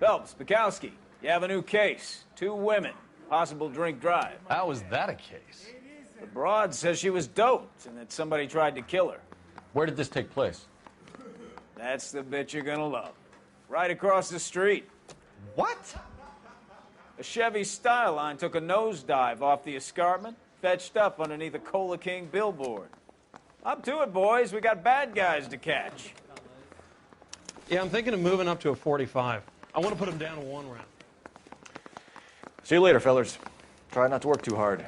Phelps, Bukowski, you have a new case. 2 women, possible drink drive. How is that a case? The broad says she was doped and that somebody tried to kill her. Where did this take place? That's the bit you're gonna love. Right across the street. What? A Chevy Styline took a nosedive off the escarpment, fetched up underneath a Cola King billboard. Up to it, boys. We got bad guys to catch. Yeah, I'm thinking of moving up to a 45. I want to put him down to 1 round. See you later, fellas. Try not to work too hard.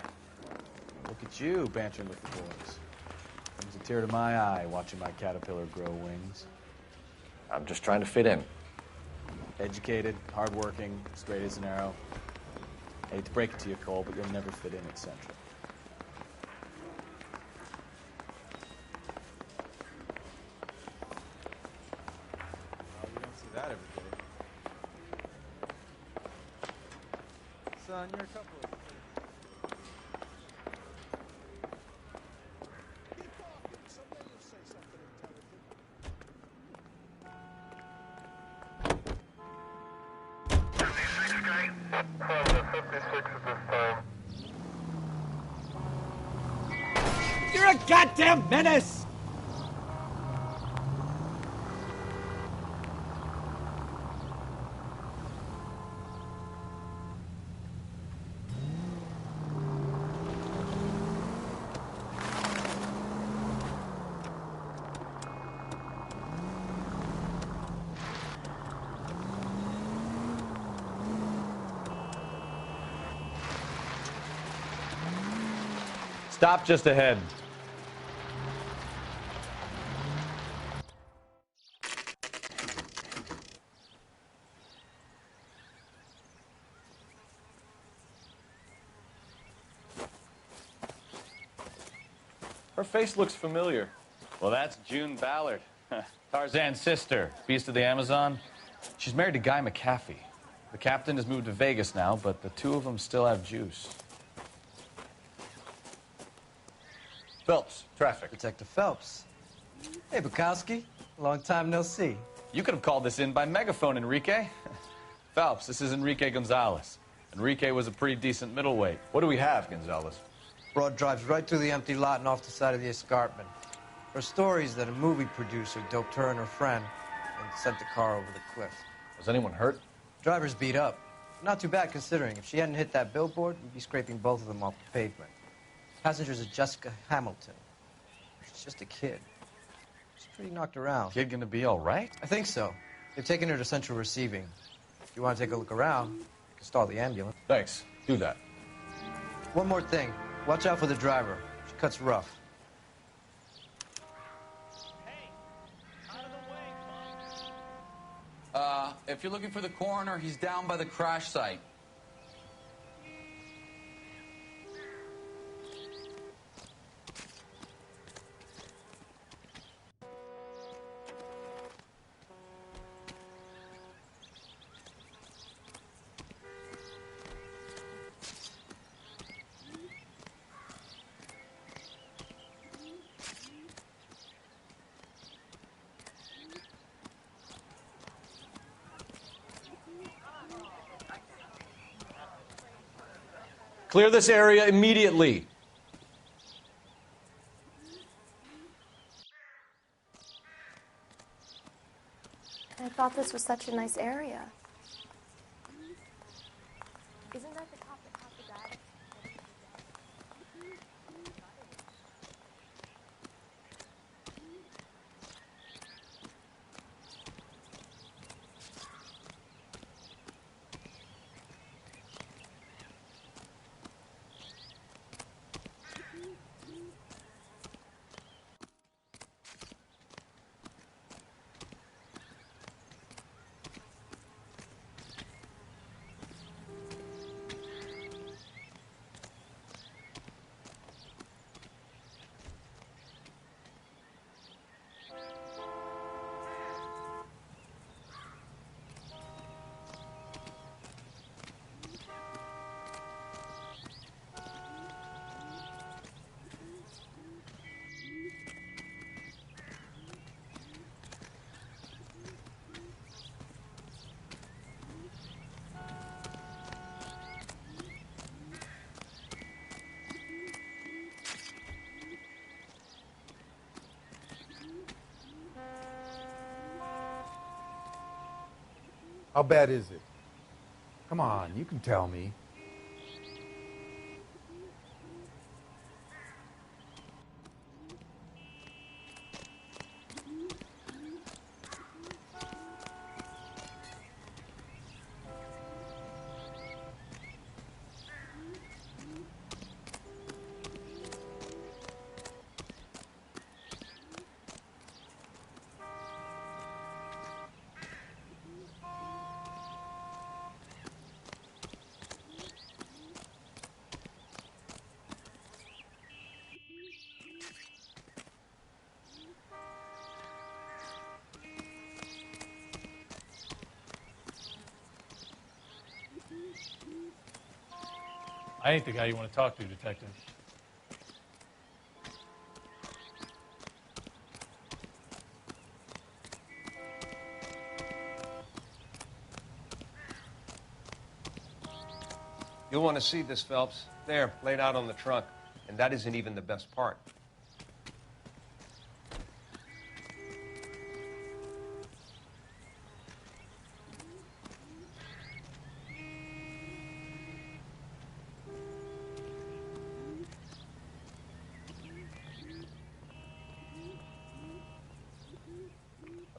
Look at you bantering with the boys. Brings a tear to my eye watching my caterpillar grow wings. I'm just trying to fit in. Educated, hardworking, straight as an arrow. I hate to break it to you, Cole, but you'll never fit in at Central. Well, you don't see that every day. Son, you're a couple of... You're a goddamn menace! Stop just ahead. Her face looks familiar. Well, that's June Ballard, Tarzan's sister, Beast of the Amazon. She's married to Guy McAfee. The captain has moved to Vegas now, but the 2 of them still have juice. Phelps, traffic. Detective Phelps. Hey, Bukowski. Long time no see. You could have called this in by megaphone, Enrique. Phelps, this is Enrique Gonzalez. Enrique was a pretty decent middleweight. What do we have, Gonzalez? Broad drives right through the empty lot and off the side of the escarpment. Her stories that a movie producer doped her and her friend and sent the car over the cliff. Was anyone hurt? Driver's beat up. Not too bad considering. If she hadn't hit that billboard, we'd be scraping both of them off the pavement. Passengers are Jessica Hamilton. She's just a kid. She's pretty knocked around. Kid gonna be all right? I think so. They've taken her to central receiving. If you want to take a look around, you can stall the ambulance. Thanks. Do that. One more thing. Watch out for the driver. She cuts rough. If you're looking for the coroner, he's down by the crash site. Clear this area immediately. I thought this was such a nice area. Isn't that the cop that caught the guy? How bad is it? Come on, you can tell me. I ain't the guy you want to talk to, Detective. You'll want to see this, Phelps. There, laid out on the trunk. And that isn't even the best part.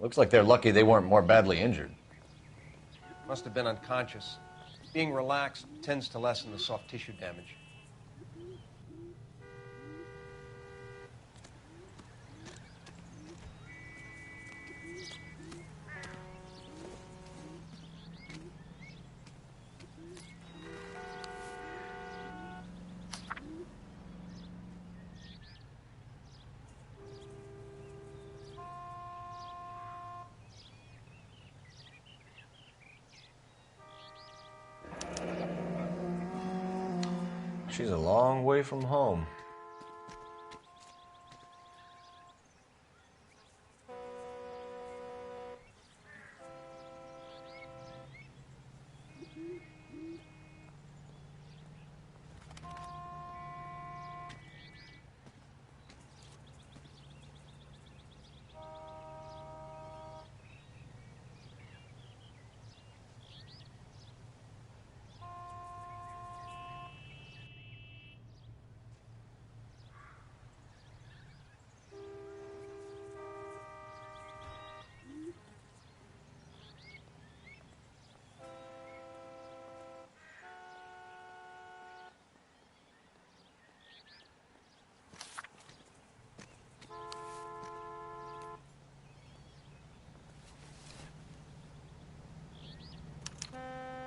Looks like they're lucky they weren't more badly injured. Must have been unconscious. Being relaxed tends to lessen the soft tissue damage. She's a long way from home.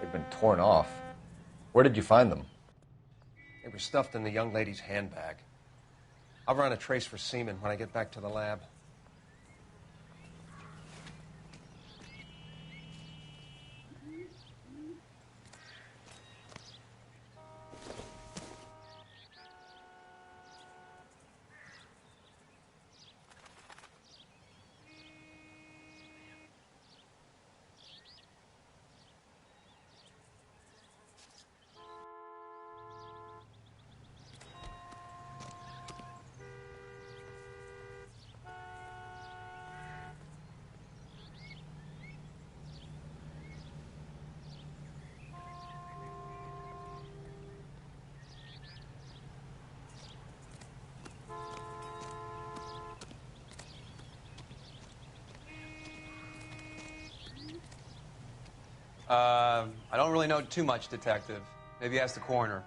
They've been torn off. Where did you find them? They were stuffed in the young lady's handbag. I'll run a trace for semen when I get back to the lab. I don't really know too much, Detective. Maybe ask the coroner.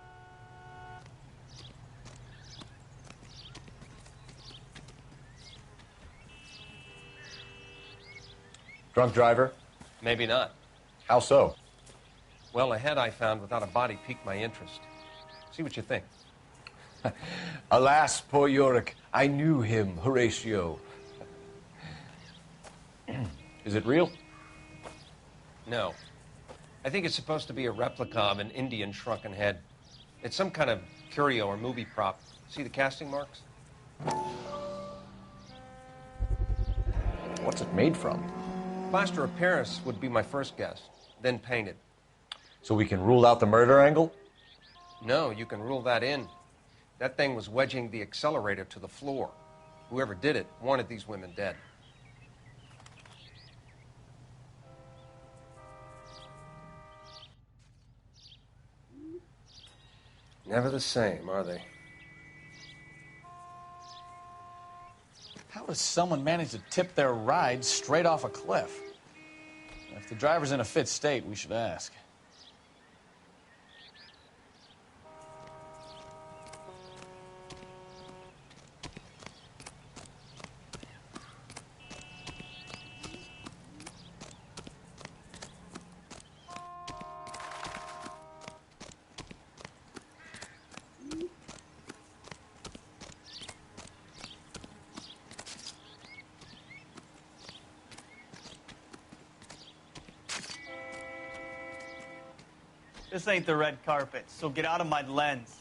Drunk driver? Maybe not. How so? Well, a head I found without a body piqued my interest. See what you think. Alas, poor Yorick, I knew him, Horatio. Is it real? No. I think it's supposed to be a replica of an Indian shrunken head. It's some kind of curio or movie prop. See the casting marks? What's it made from? Plaster of Paris would be my first guess, then painted. So we can rule out the murder angle? No, you can rule that in. That thing was wedging the accelerator to the floor. Whoever did it wanted these women dead. Never the same, are they? How does someone manage to tip their ride straight off a cliff? If the driver's in a fit state, we should ask. This ain't the red carpet, so get out of my lens.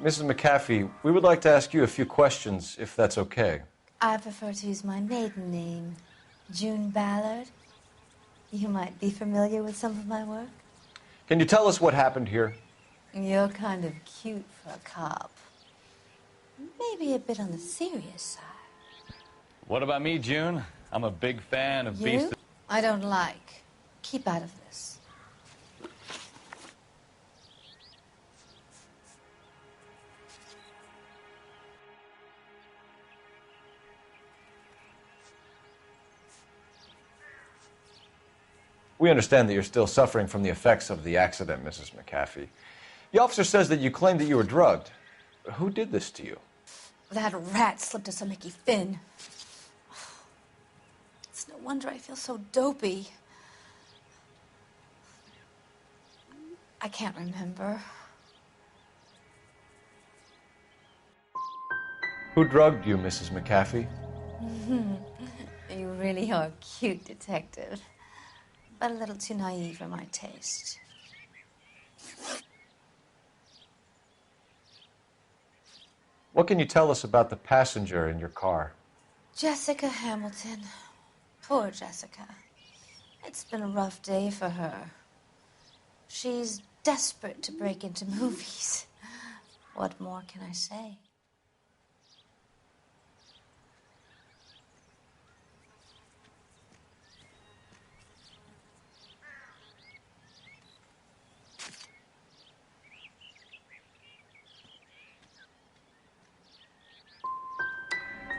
Mrs. McAfee, we would like to ask you a few questions, if that's okay. I prefer to use my maiden name, June Ballard. You might be familiar with some of my work. Can you tell us what happened here? You're kind of cute for a cop. Maybe a bit on the serious side. What about me, June? I'm a big fan of Beast. I don't like. Keep out of this. We understand that you're still suffering from the effects of the accident, Mrs. McAfee. The officer says that you claimed that you were drugged. Who did this to you? That rat slipped us a Mickey Finn. It's no wonder I feel so dopey. I can't remember. Who drugged you, Mrs. McAfee? You really are a cute detective, but a little too naive for my taste. What can you tell us about the passenger in your car? Jessica Hamilton. Poor Jessica. It's been a rough day for her. She's desperate to break into movies. What more can I say?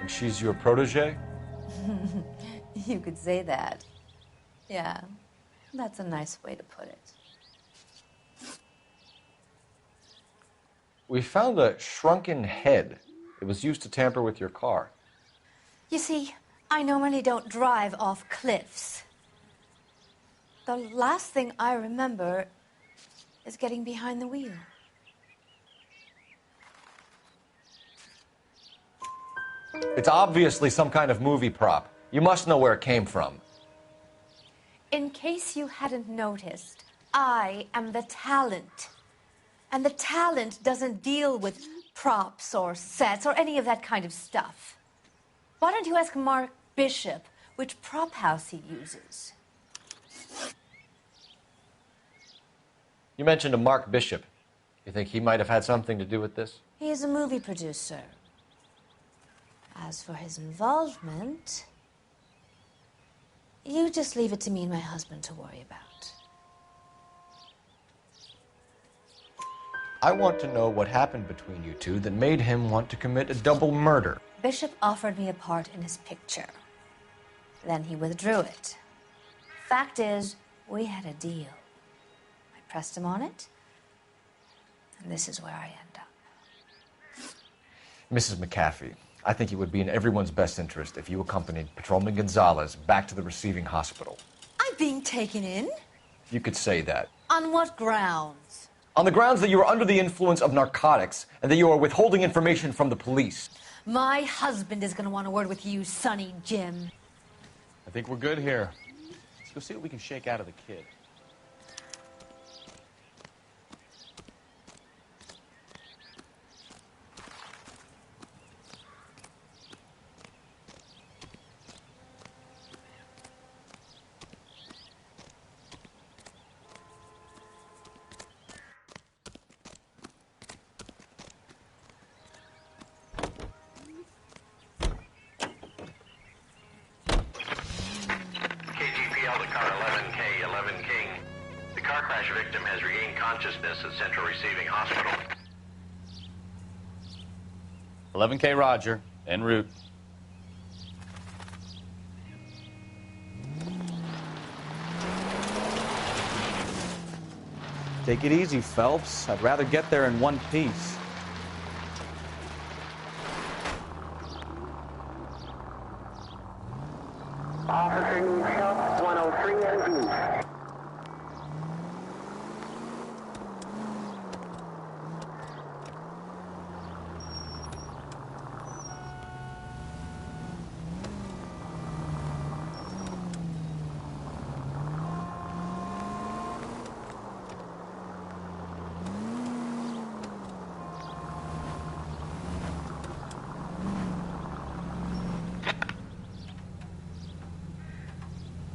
And she's your protege? You could say that. Yeah, that's a nice way to put it. We found a shrunken head. It was used to tamper with your car. You see, I normally don't drive off cliffs. The last thing I remember is getting behind the wheel. It's obviously some kind of movie prop. You must know where it came from. In case you hadn't noticed, I am the talent. And the talent doesn't deal with props or sets or any of that kind of stuff. Why don't you ask Mark Bishop which prop house he uses? You mentioned a Mark Bishop. You think he might have had something to do with this? He is a movie producer. As for his involvement, you just leave it to me and my husband to worry about. I want to know what happened between you two that made him want to commit a double murder. Bishop offered me a part in his picture. Then he withdrew it. Fact is, we had a deal. I pressed him on it, and this is where I end up. Mrs. McAfee, I think it would be in everyone's best interest if you accompanied Patrolman Gonzalez back to the receiving hospital. I'm being taken in? You could say that. On what grounds? On the grounds that you are under the influence of narcotics and that you are withholding information from the police. My husband is going to want a word with you, Sonny Jim. I think we're good here. Let's go see what we can shake out of the kid. to car 11K, 11 King. The car crash victim has regained consciousness at Central Receiving Hospital. 11K Roger, en route. Take it easy, Phelps. I'd rather get there in one piece. Officer needs help, 103 NV.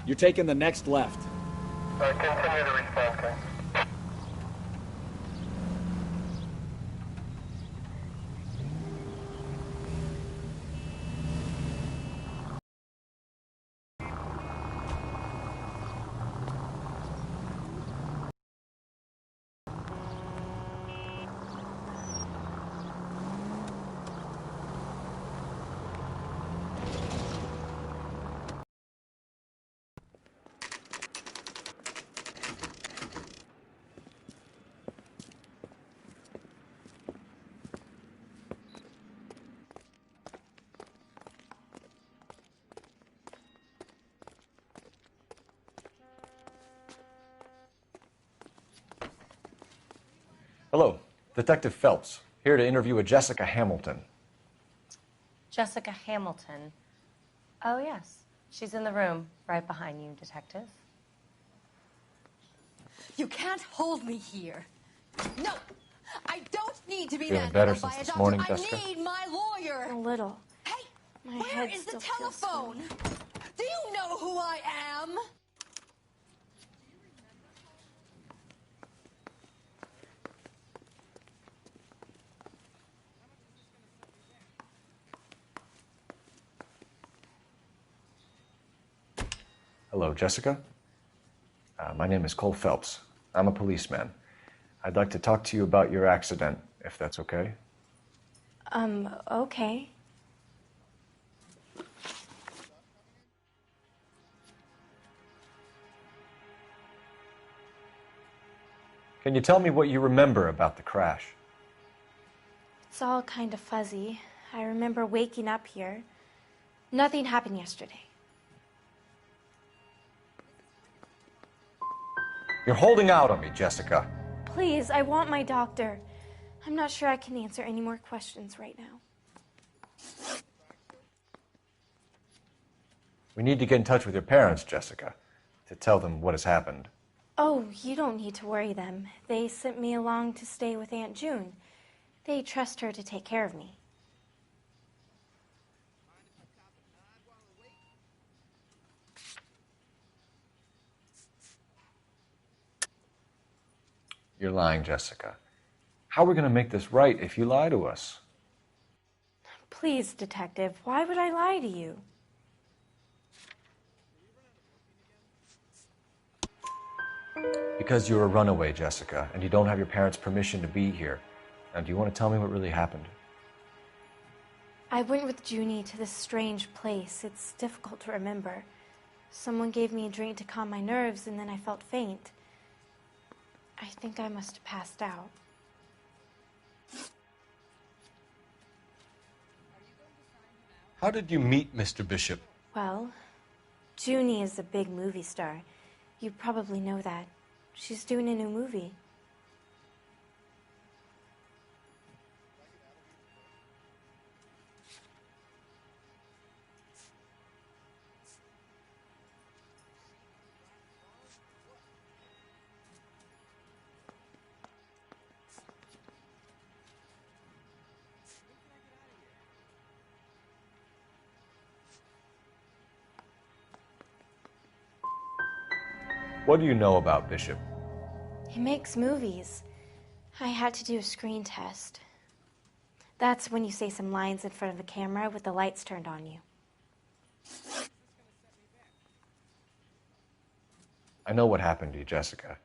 You're taking the next left. Continue the response, King. Hello, Detective Phelps, here to interview a Jessica Hamilton. Jessica Hamilton. Oh, yes. She's in the room right behind you, Detective. You can't hold me here. No, I don't need to be Feeling better since this morning, Jessica? I need my lawyer. A little. Hey, My where head is the still feels telephone? Do you know who I am? Hello, Jessica. My name is Cole Phelps. I'm a policeman. I'd like to talk to you about your accident, if that's okay. Okay. Can you tell me what you remember about the crash? It's all kind of fuzzy. I remember waking up here. Nothing happened yesterday. You're holding out on me, Jessica. Please, I want my doctor. I'm not sure I can answer any more questions right now. We need to get in touch with your parents, Jessica, to tell them what has happened. Oh, you don't need to worry them. They sent me along to stay with Aunt June. They trust her to take care of me. You're lying, Jessica. How are we going to make this right if you lie to us? Please, Detective, why would I lie to you? Because you're a runaway, Jessica, and you don't have your parents' permission to be here. Now, do you want to tell me what really happened? I went with Junie to this strange place. It's difficult to remember. Someone gave me a drink to calm my nerves, and then I felt faint. I think I must have passed out. How did you meet Mr. Bishop? Well, Junie is a big movie star. You probably know that. She's doing a new movie. What do you know about Bishop? He makes movies. I had to do a screen test. That's when you say some lines in front of the camera with the lights turned on you. I know what happened to you, Jessica.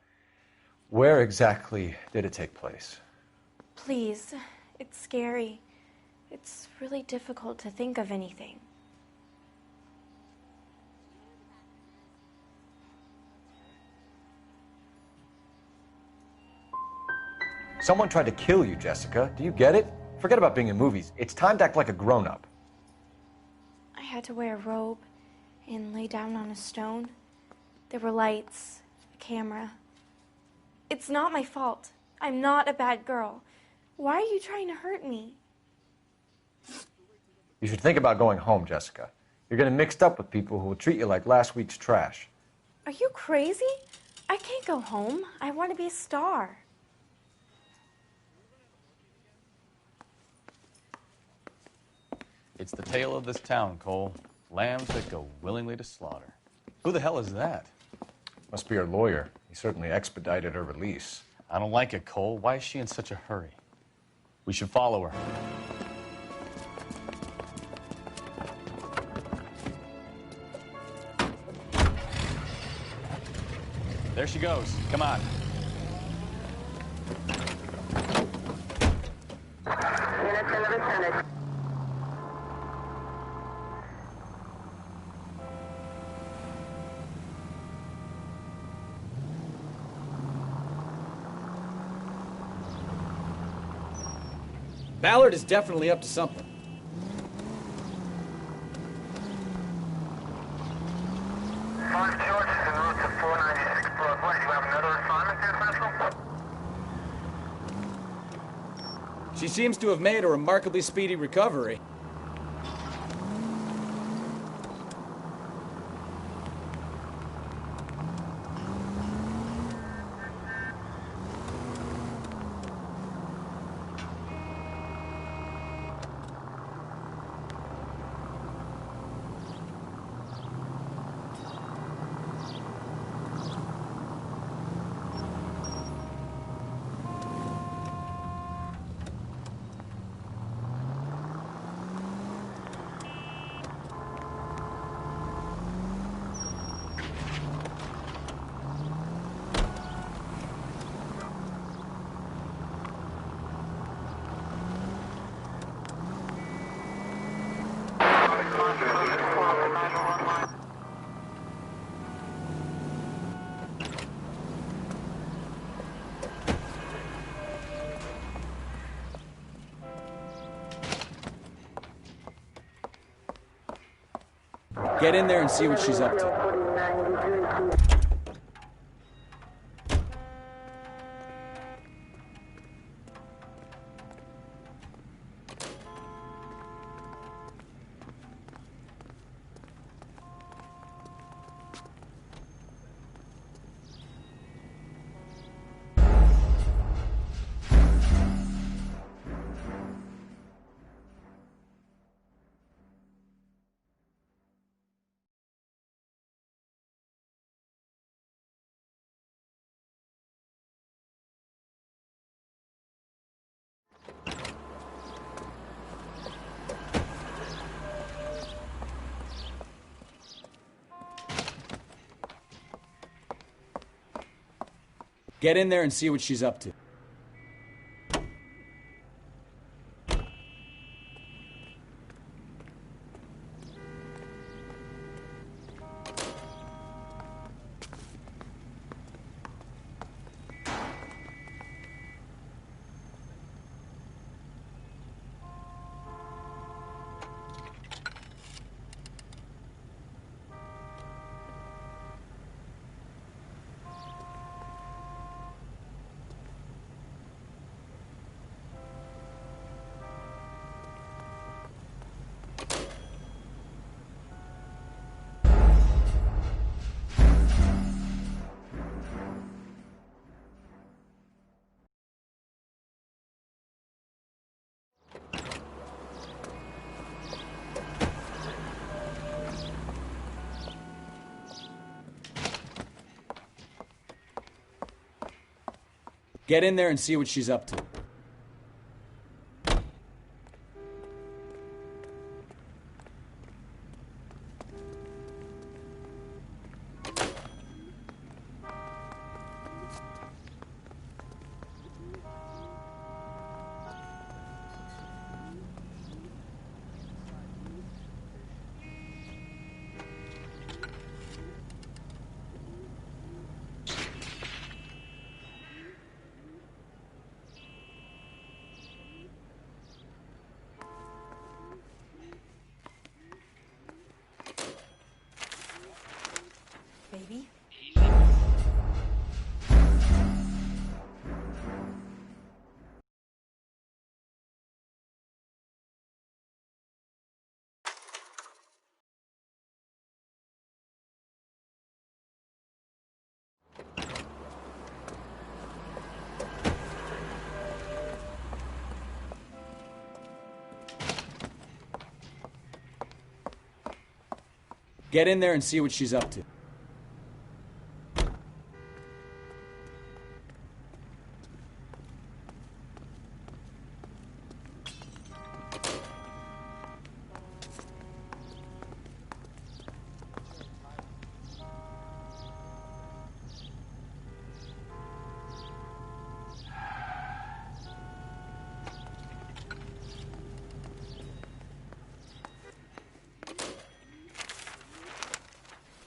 Where exactly did it take place? Please, it's scary. It's really difficult to think of anything. Someone tried to kill you, Jessica. Do you get it? Forget about being in movies. It's time to act like a grown-up. I had to wear a robe and lay down on a stone. There were lights, a camera. It's not my fault. I'm not a bad girl. Why are you trying to hurt me? You should think about going home, Jessica. You're getting mixed up with people who will treat you like last week's trash. Are you crazy? I can't go home. I want to be a star. It's the tale of this town, Cole. Lambs that go willingly to slaughter. Who the hell is that? Must be her lawyer. He certainly expedited her release. I don't like it, Cole. Why is she in such a hurry? We should follow her. There she goes. Come on. Ballard is definitely up to something. She seems to have made a remarkably speedy recovery. Get in there and see what she's up to. Get in there and see what she's up to. Get in there and see what she's up to. Get in there and see what she's up to.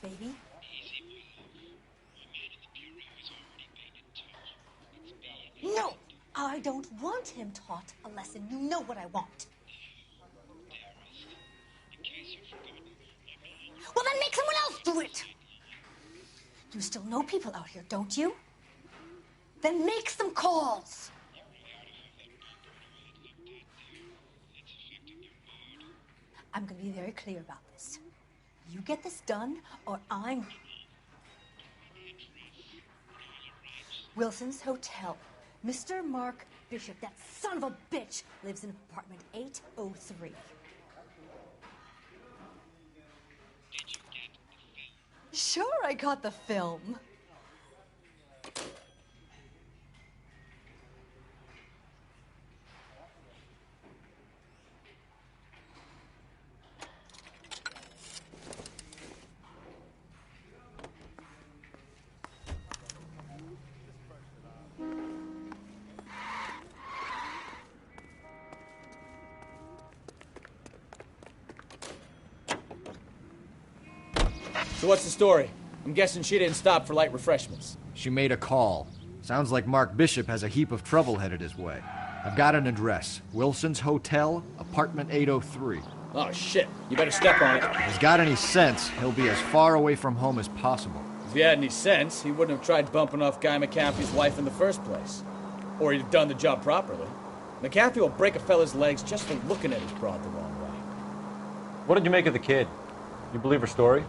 Baby? No! I don't want him taught a lesson. You know what I want. Well, then make someone else do it! You still know people out here, don't you? Then make some calls! I'm gonna be very clear about this. You get this done, or I'm... Wilson's Hotel. Mr. Mark Bishop, that son of a bitch, lives in apartment 803. Sure, I got the film. So what's the story? I'm guessing she didn't stop for light refreshments. She made a call. Sounds like Mark Bishop has a heap of trouble headed his way. I've got an address. Wilson's Hotel, apartment 803. Oh, shit. You better step on it. If he's got any sense, he'll be as far away from home as possible. If he had any sense, he wouldn't have tried bumping off Guy McAfee's wife in the first place. Or he'd have done the job properly. McAfee will break a fella's legs just for looking at his broad the wrong way. What did you make of the kid? You believe her story?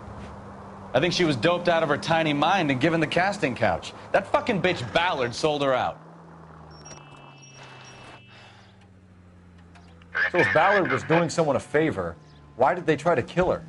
I think she was doped out of her tiny mind and given the casting couch. That fucking bitch Ballard sold her out. So if Ballard was doing someone a favor, why did they try to kill her?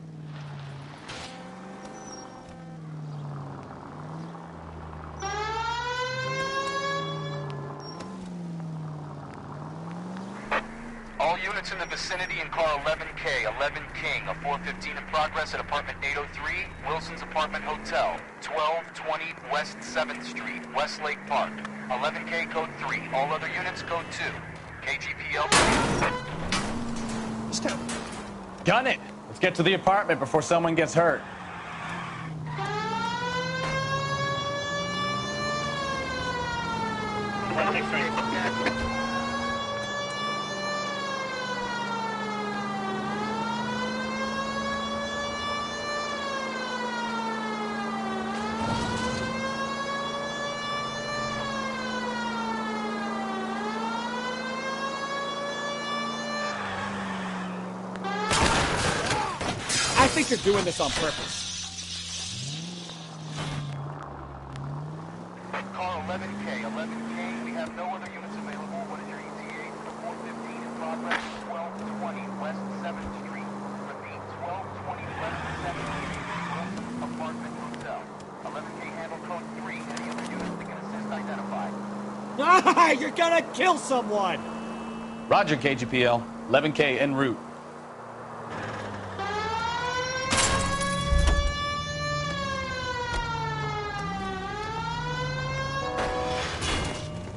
All units in the vicinity in car 11K, 11 King, a 415 in progress at apartment 803, Wilson's Apartment Hotel, 1220 West 7th Street, Westlake Park. 11K code 3, all other units code 2. KGPL. Gun it! Let's get to the apartment before someone gets hurt. I think you're doing this on purpose. Car 11K, 11K, we have no other units available. What is your ETA for the 415 in progress? 1220 West 7th Street. Repeat, 1220 West 7th Street, Wilson's Apartment Hotel. 11K handle code 3. Any other units that can assist identify. Ah, you're gonna kill someone! Roger, KGPL. 11K en route.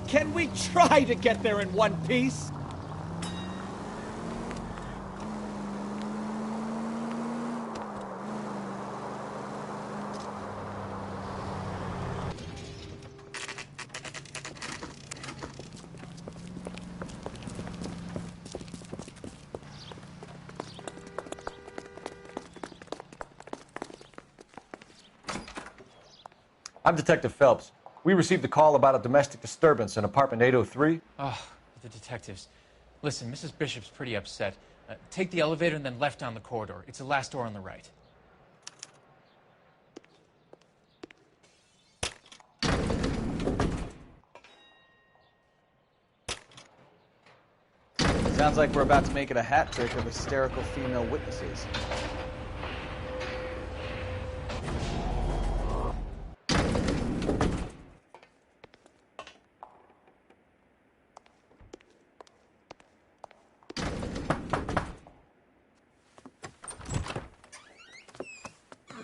Can we try to get there in one piece? I'm Detective Phelps. We received a call about a domestic disturbance in apartment 803. Oh, the detectives. Listen, Mrs. Bishop's pretty upset. Take the elevator and then left down the corridor. It's the last door on the right. Sounds like we're about to make it a hat trick of hysterical female witnesses.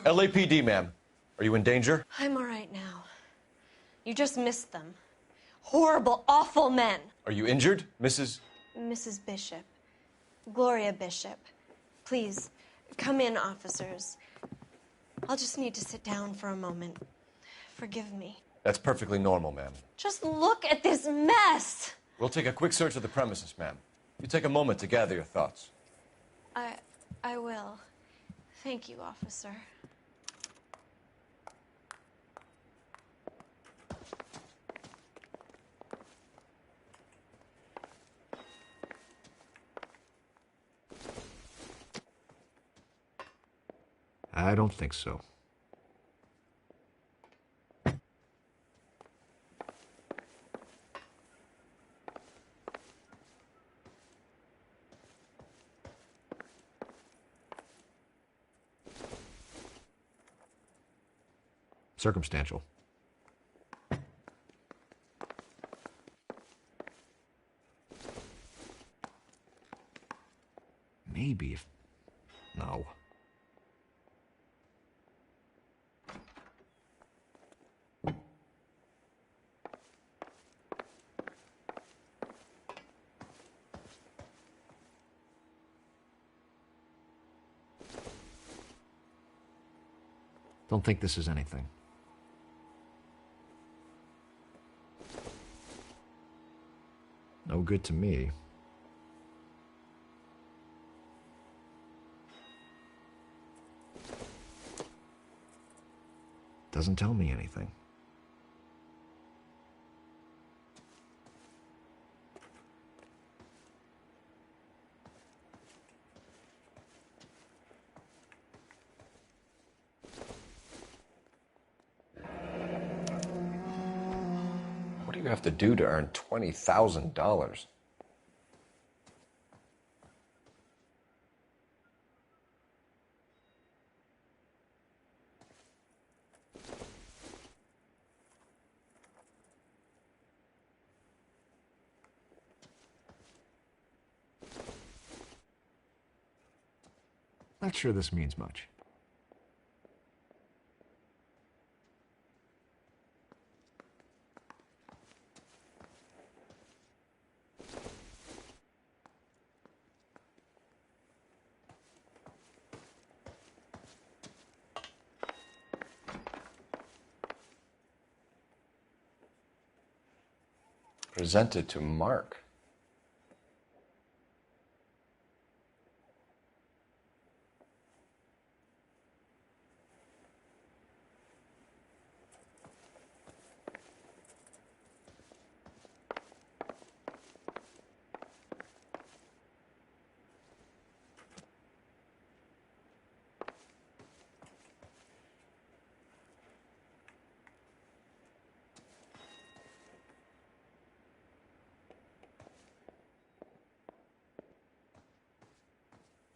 LAPD, ma'am. Are you in danger? I'm all right now. You just missed them. Horrible, awful men. Are you injured, Mrs.? Mrs. Bishop. Gloria Bishop. Please, come in, officers. I'll just need to sit down for a moment. Forgive me. That's perfectly normal, ma'am. Just look at this mess! We'll take a quick search of the premises, ma'am. You take a moment to gather your thoughts. I will. Thank you, officer. I don't think so. Circumstantial. Maybe if... No. Don't think this is anything. No good to me. Doesn't tell me anything. What do you have to do to earn $20,000? Not sure this means much. Presented to Mark.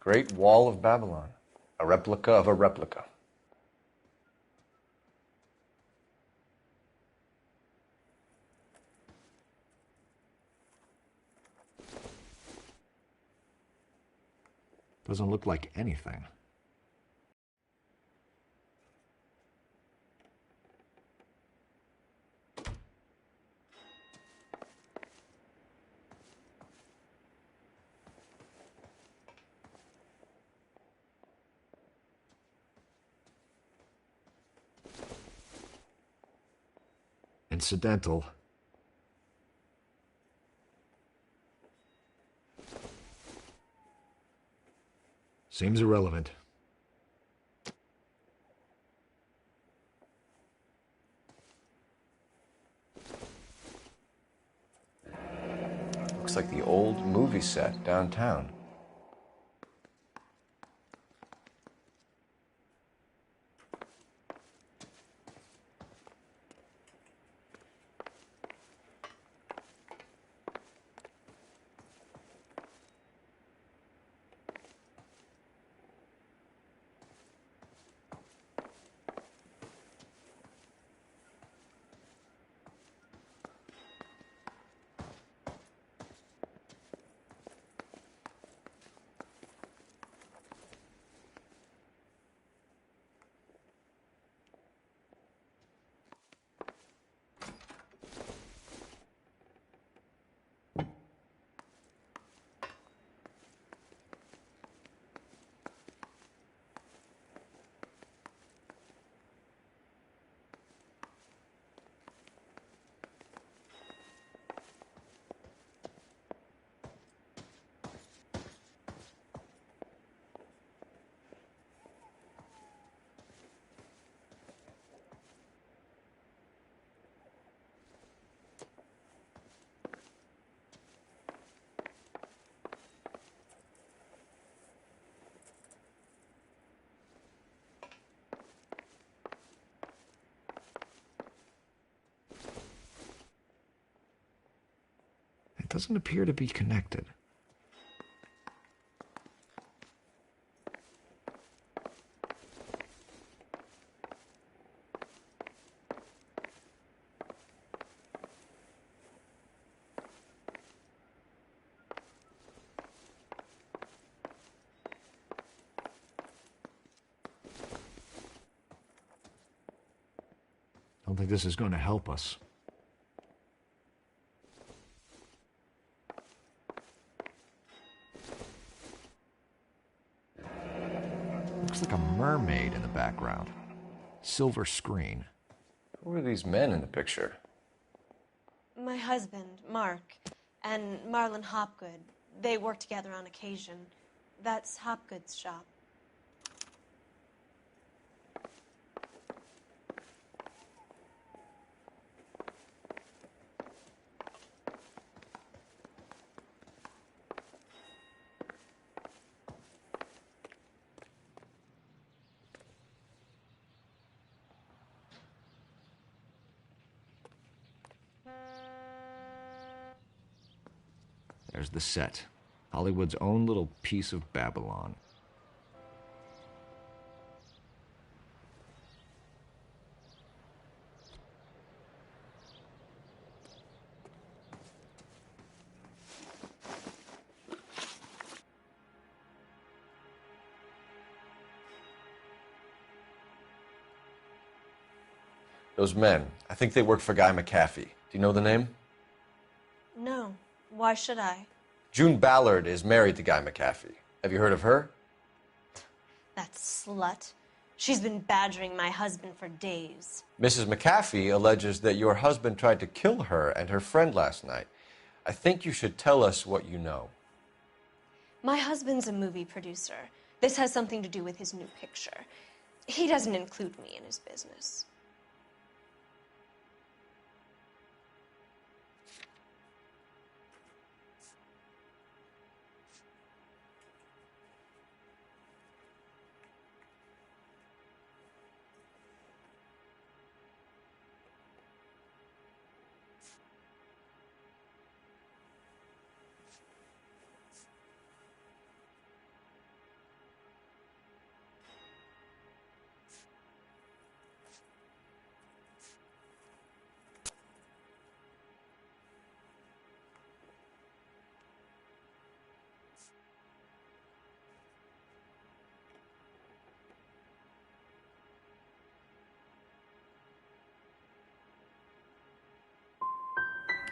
Great Wall of Babylon. A replica of a replica. Doesn't look like anything. Incidental. Seems irrelevant. Looks like the old movie set downtown. It doesn't appear to be connected. I don't think this is going to help us. Looks like a mermaid in the background. Silver screen. Who are these men in the picture? My husband, Mark, and Marlon Hopgood. They work together on occasion. That's Hopgood's shop. There's the set. Hollywood's own little piece of Babylon. Those men, I think they work for Guy McAfee. Do you know the name? No. Why should I? June Ballard is married to Guy McAfee. Have you heard of her? That slut. She's been badgering my husband for days. Mrs. McAfee alleges that your husband tried to kill her and her friend last night. I think you should tell us what you know. My husband's a movie producer. This has something to do with his new picture. He doesn't include me in his business.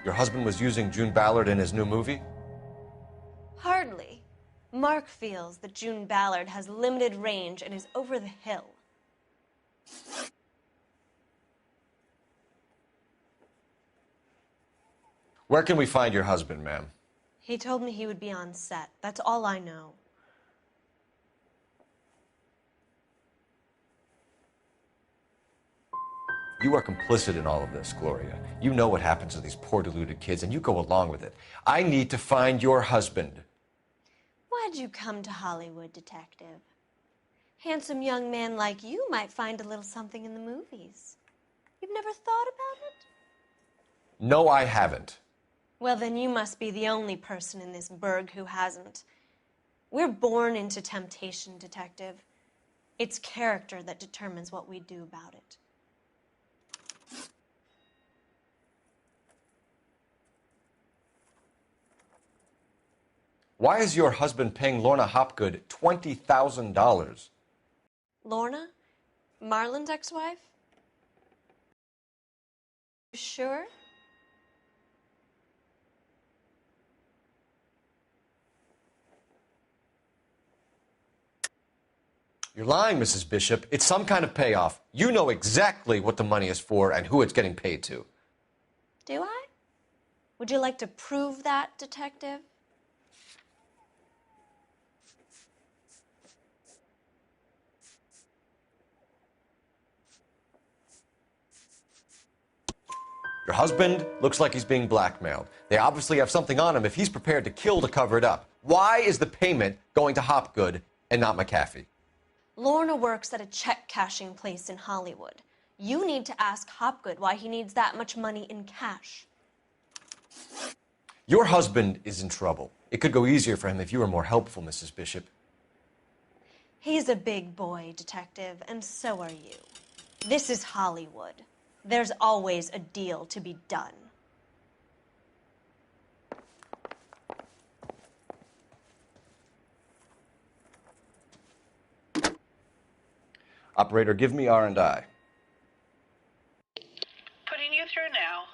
Your husband was using June Ballard in his new movie? Hardly. Mark feels that June Ballard has limited range and is over the hill. Where can we find your husband, ma'am? He told me he would be on set. That's all I know. You are complicit in all of this, Gloria. You know what happens to these poor deluded kids, and you go along with it. I need to find your husband. Why'd you come to Hollywood, detective? Handsome young man like you might find a little something in the movies. You've never thought about it? No, I haven't. Well, then you must be the only person in this burg who hasn't. We're born into temptation, detective. It's character that determines what we do about it. Why is your husband paying Lorna Hopgood $20,000? Lorna? Marlon's ex-wife? You sure? You're lying, Mrs. Bishop. It's some kind of payoff. You know exactly what the money is for and who it's getting paid to. Do I? Would you like to prove that, detective? Your husband looks like he's being blackmailed. They obviously have something on him if he's prepared to kill to cover it up. Why is the payment going to Hopgood and not McAfee? Lorna works at a check-cashing place in Hollywood. You need to ask Hopgood why he needs that much money in cash. Your husband is in trouble. It could go easier for him if you were more helpful, Mrs. Bishop. He's a big boy, Detective, and so are you. This is Hollywood. There's always a deal to be done. Operator, give me R&I. Putting you through now.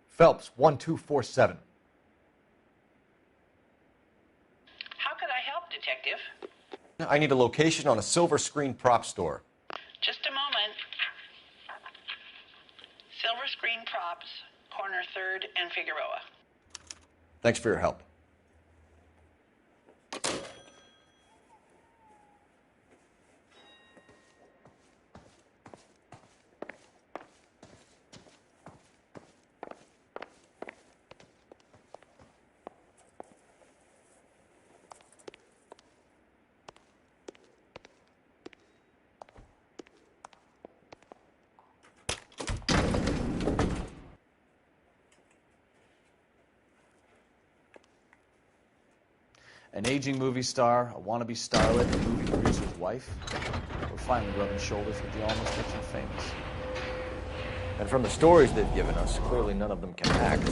Phelps, 1247. How could I help, Detective? I need a location on a silver screen prop store. Just a moment. Silver Screen Props, corner 3rd and Figueroa. Thanks for your help. An aging movie star, a wannabe starlet, a movie producer's wife. We're finally rubbing shoulders with the almost rich and famous. And from the stories they've given us, clearly none of them can act.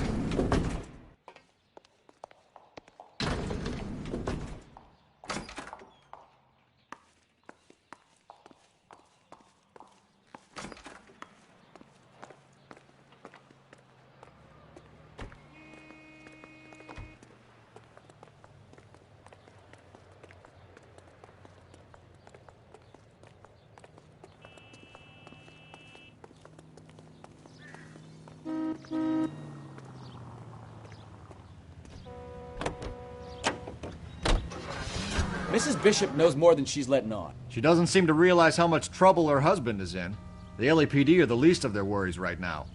Mrs. Bishop knows more than she's letting on. She doesn't seem to realize how much trouble her husband is in. The LAPD are the least of their worries right now.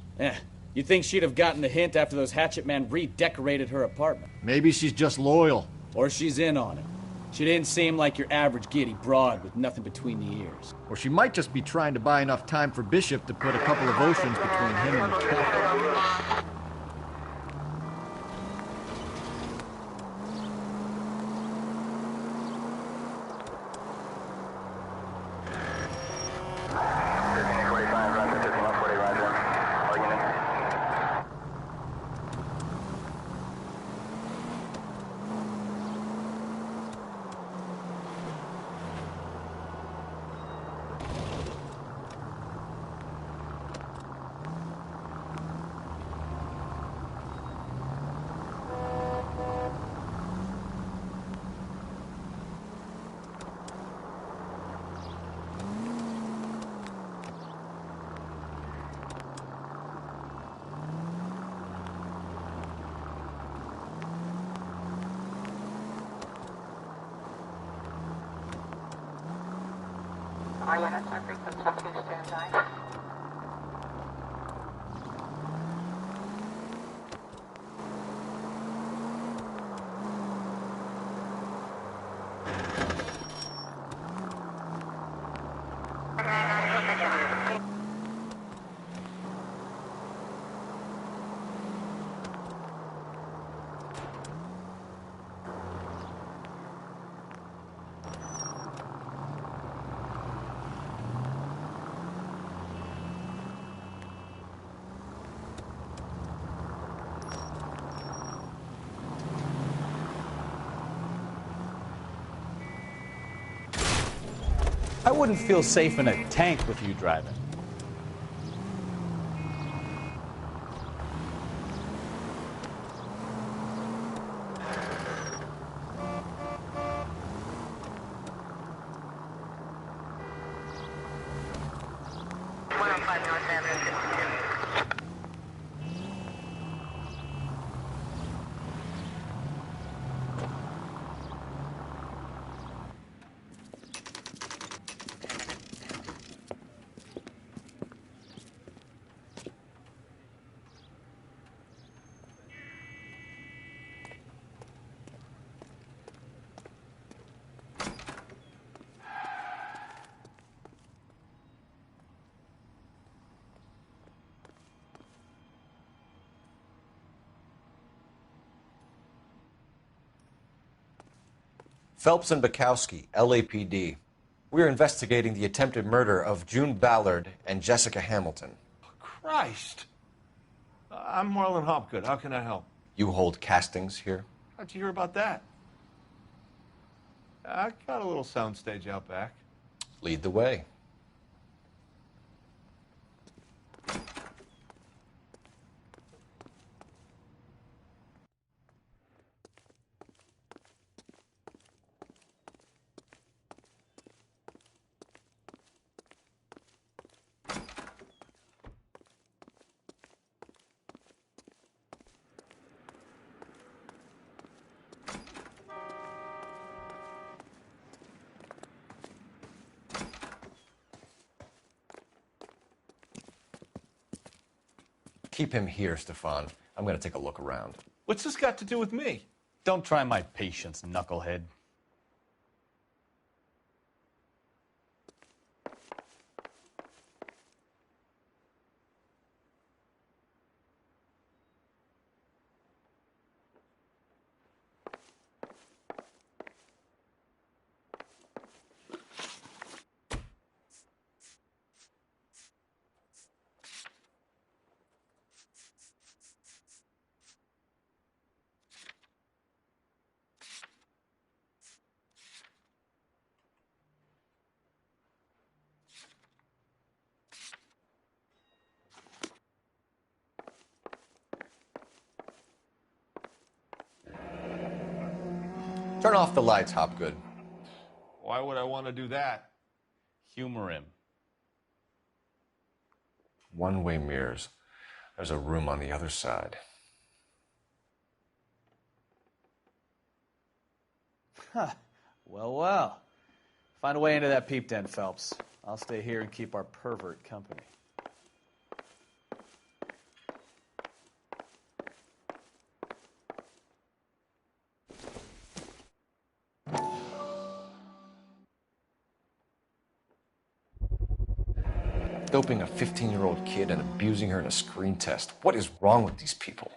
You'd think she'd have gotten the hint after those hatchet men redecorated her apartment. Maybe she's just loyal. Or she's in on it. She didn't seem like your average giddy broad with nothing between the ears. Or she might just be trying to buy enough time for Bishop to put a couple of oceans between him and the cat. I wouldn't feel safe in a tank with you driving. Phelps and Bukowski, LAPD. We're investigating the attempted murder of June Ballard and Jessica Hamilton. Christ. I'm Marlon Hopgood. How can I help? You hold castings here? How'd you hear about that? I got a little soundstage out back. Lead the way. Keep him here, Stefan. I'm going to take a look around. What's this got to do with me? Don't try my patience, knucklehead. Turn off the lights, Hopgood. Why would I want to do that? Humor him. One-way mirrors. There's a room on the other side. Huh. Well. Find a way into that peep den, Phelps. I'll stay here and keep our pervert company. Doping a 15-year-old kid and abusing her in a screen test. What is wrong with these people?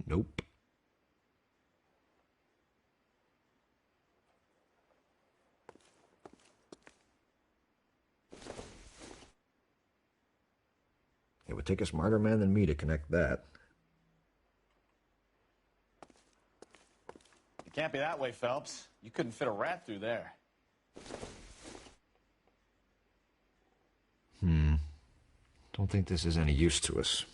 Nope. It would take a smarter man than me to connect that. It can't be that way, Phelps. You couldn't fit a rat through there. Don't think this is any use to us.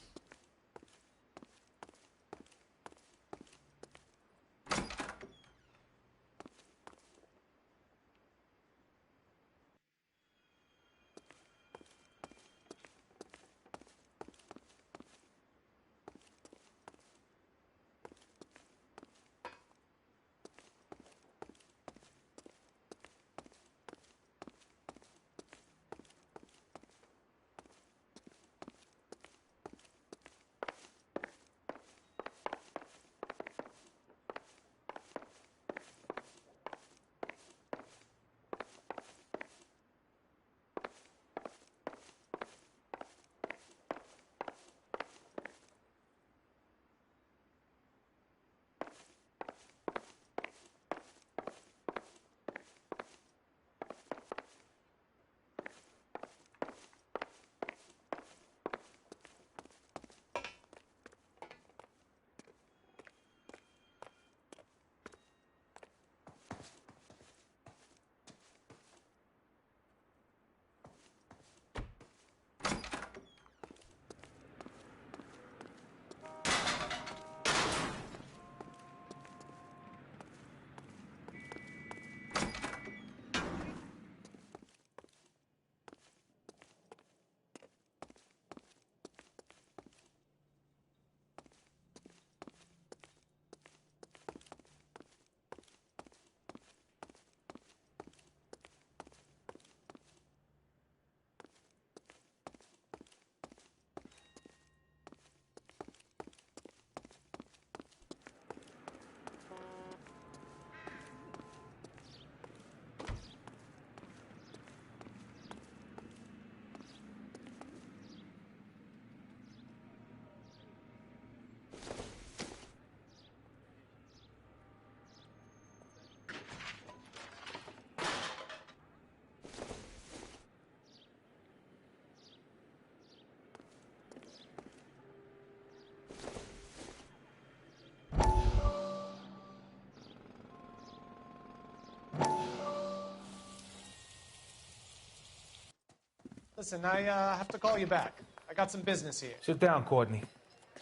Listen, I have to call you back. I got some business here. Sit down, Courtney.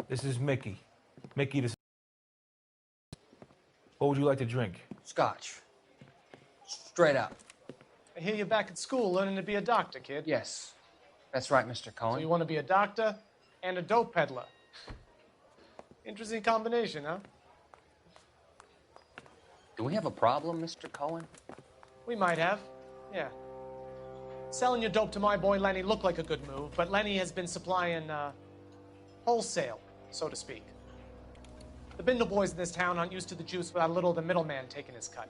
This is Mickey. Mickey, this. What would you like to drink? Scotch. Straight up. I hear you're back at school learning to be a doctor, kid. Yes. That's right, Mr. Cohen. So you want to be a doctor and a dope peddler. Interesting combination, huh? Do we have a problem, Mr. Cohen? We might have, yeah. Selling your dope to my boy Lenny looked like a good move, but Lenny has been supplying, wholesale, so to speak. The Bindle boys in this town aren't used to the juice without a little of the middleman taking his cut.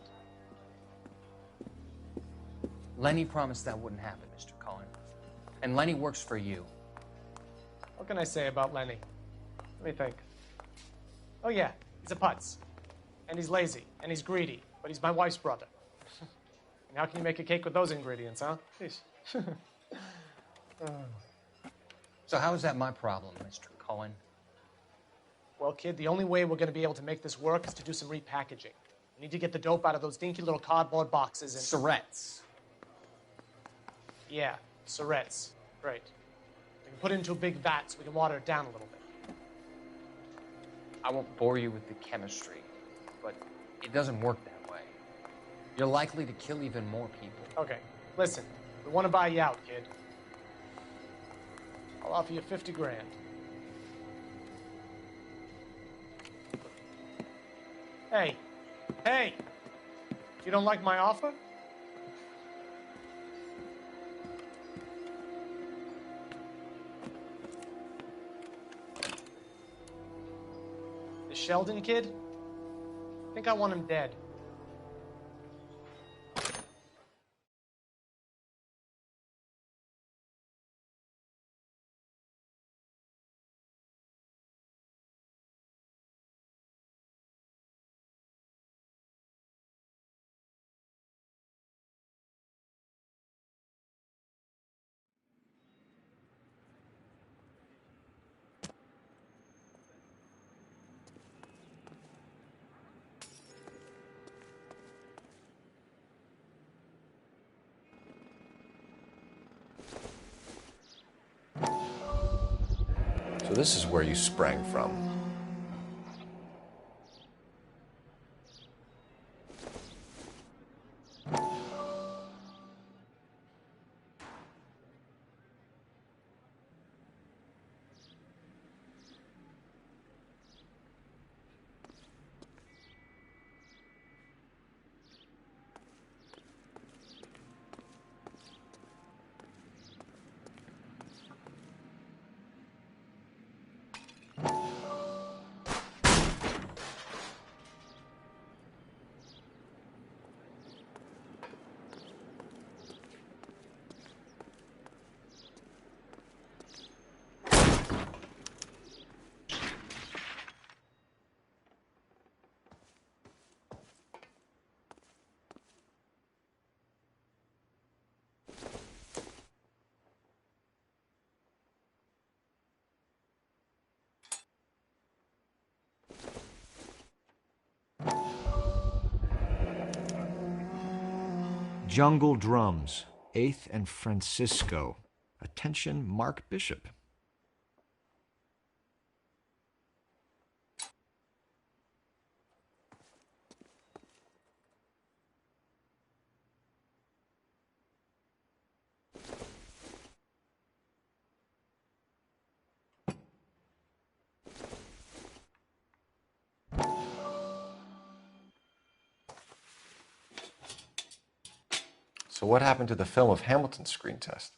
Lenny promised that wouldn't happen, Mr. Cohen. And Lenny works for you. What can I say about Lenny? Let me think. Oh yeah, he's a putz. And he's lazy, and he's greedy, but he's my wife's brother. And how can you make a cake with those ingredients, huh? Jeez. So how is that my problem, Mr. Cohen? Well, kid, the only way we're going to be able to make this work is to do some repackaging. We need to get the dope out of those dinky little cardboard boxes and... Surrettes. Yeah, Surrettes. Right. We can put it into a big vat so we can water it down a little bit. I won't bore you with the chemistry, but it doesn't work that way. You're likely to kill even more people. Okay, listen. We want to buy you out, kid. I'll offer you 50 grand. Hey. Hey! You don't like my offer? The Sheldon kid? I think I want him dead. So this is where you sprang from. Jungle Drums, 8th and Francisco. Attention, Mark Bishop. So what happened to the film of Hamilton's screen test?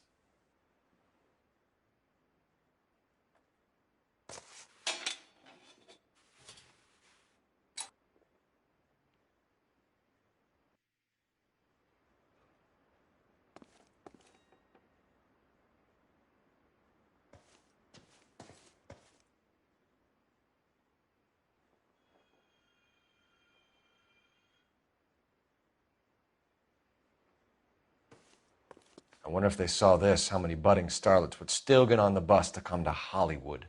I wonder if they saw this, how many budding starlets would still get on the bus to come to Hollywood.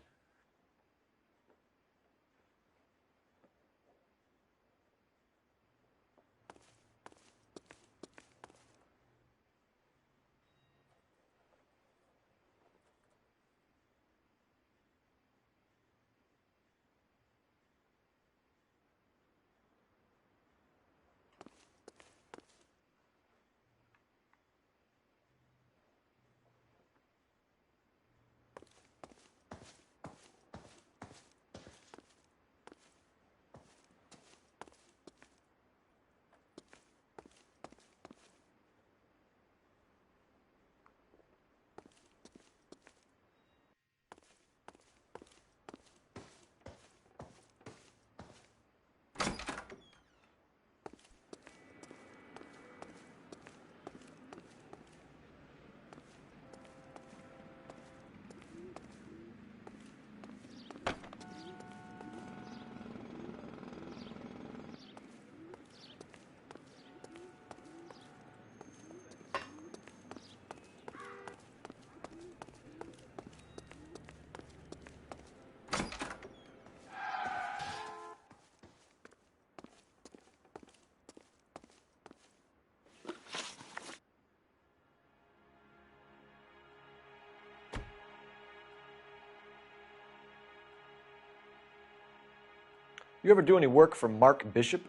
You ever do any work for Mark Bishop?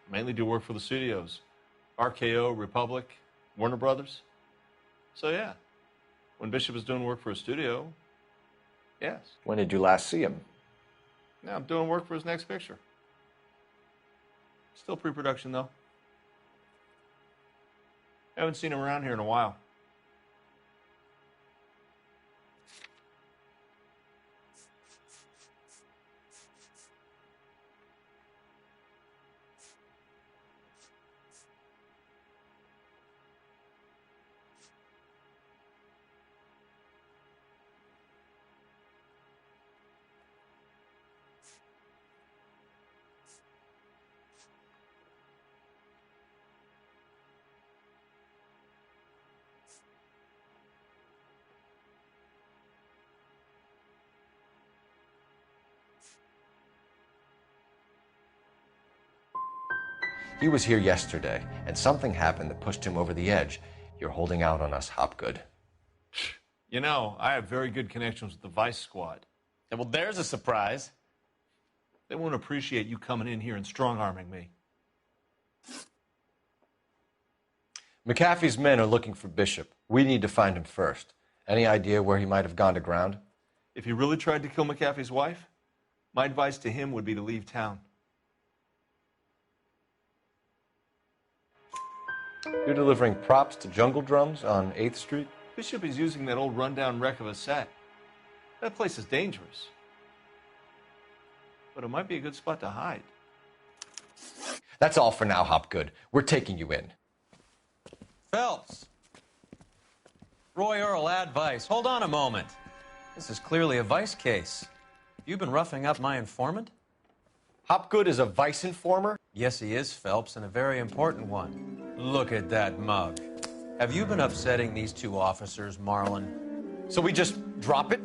Mainly do work for the studios. RKO, Republic, Warner Brothers. So yeah, when Bishop is doing work for a studio, yes. When did you last see him? Now I'm doing work for his next picture. Still pre-production though. Haven't seen him around here in a while. He was here yesterday, and something happened that pushed him over the edge. You're holding out on us, Hopgood. You know, I have very good connections with the Vice Squad. Yeah, well, there's a surprise. They won't appreciate you coming in here and strong-arming me. McAfee's men are looking for Bishop. We need to find him first. Any idea where he might have gone to ground? If he really tried to kill McAfee's wife, my advice to him would be to leave town. You're delivering props to Jungle Drums on 8th Street? Bishop is using that old rundown wreck of a set. That place is dangerous. But it might be a good spot to hide. That's all for now, Hopgood. We're taking you in. Phelps. Roy Earl, ad vice. Hold on a moment. This is clearly a vice case. You've been roughing up my informant? Hopgood is a vice informer? Yes, he is, Phelps, and a very important one. Look at that mug. Have you been upsetting these two officers, Marlin? So we just drop it?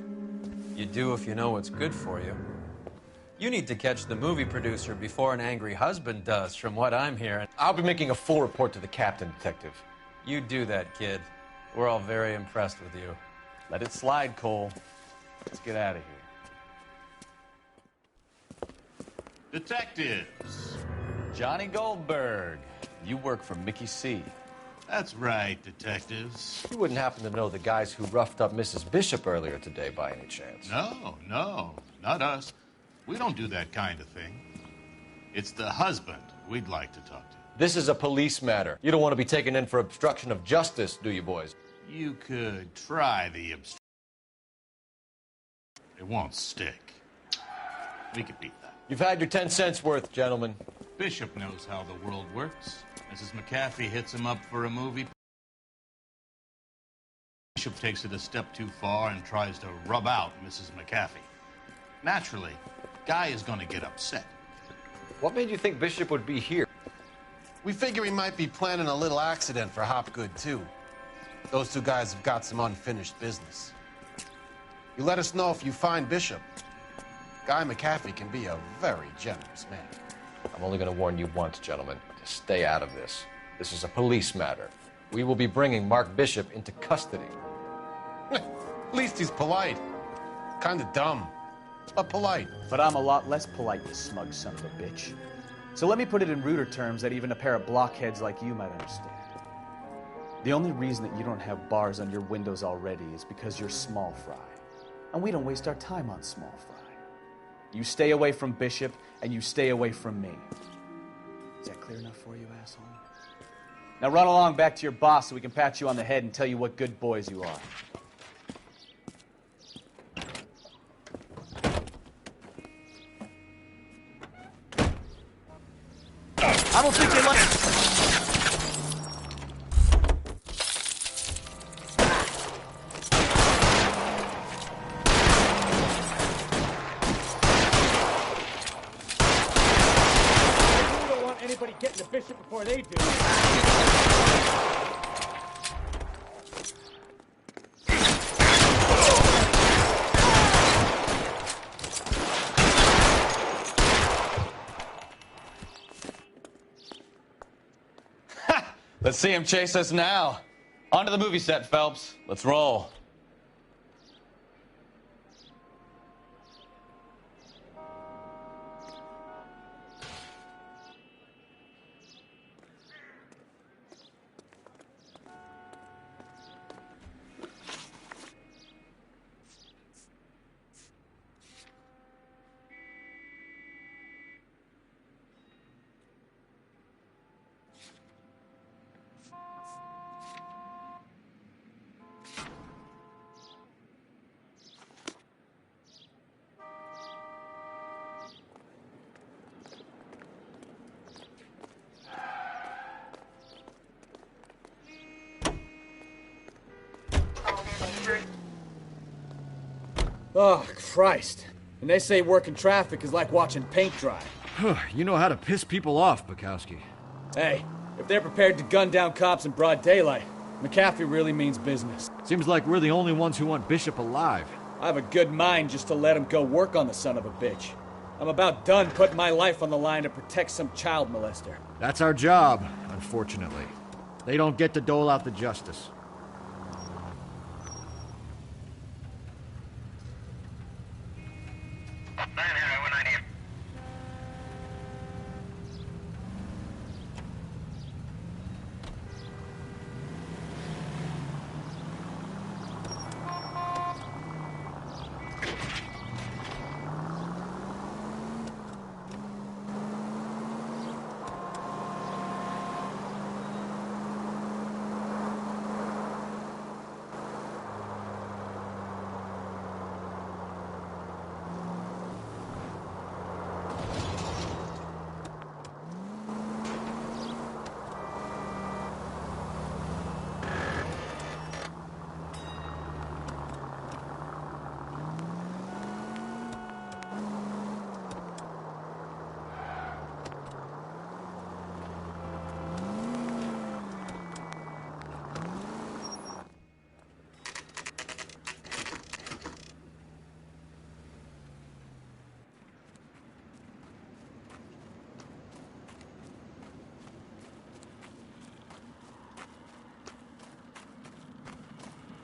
You do if you know what's good for you. You need to catch the movie producer before an angry husband does, from what I'm hearing. I'll be making a full report to the captain, Detective. You do that, kid. We're all very impressed with you. Let it slide, Cole. Let's get out of here. Detectives. Johnny Goldberg. You work for Mickey C. That's right, detectives. You wouldn't happen to know the guys who roughed up Mrs. Bishop earlier today by any chance? No, not us. We don't do that kind of thing. It's the husband we'd like to talk to. This is a police matter. You don't want to be taken in for obstruction of justice, do you, boys? You could try the obstruction. It won't stick. We could beat that. You've had your 10 cents worth, gentlemen. Bishop knows how the world works. Mrs. McAfee hits him up for a movie. Bishop takes it a step too far and tries to rub out Mrs. McAfee. Naturally, Guy is going to get upset. What made you think Bishop would be here? We figure he might be planning a little accident for Hopgood, too. Those two guys have got some unfinished business. You let us know if you find Bishop. Guy McAfee can be a very generous man. I'm only going to warn you once, gentlemen, to stay out of this. This is a police matter. We will be bringing Mark Bishop into custody. At least he's polite. Kind of dumb, but polite. But I'm a lot less polite, you smug son of a bitch. So let me put it in ruder terms that even a pair of blockheads like you might understand. The only reason that you don't have bars on your windows already is because you're small fry. And we don't waste our time on small fry. You stay away from Bishop, and you stay away from me. Is that clear enough for you, asshole? Now run along back to your boss so we can pat you on the head and tell you what good boys you are. I don't think they like... Anybody getting to Bishop before they do. Let's see him chase us now. On to the movie set, Phelps. Let's roll. Oh, Christ. And they say working traffic is like watching paint dry. You know how to piss people off, Bukowski. Hey, if they're prepared to gun down cops in broad daylight, McAfee really means business. Seems like we're the only ones who want Bishop alive. I have a good mind just to let him go work on the son of a bitch. I'm about done putting my life on the line to protect some child molester. That's our job, unfortunately. They don't get to dole out the justice.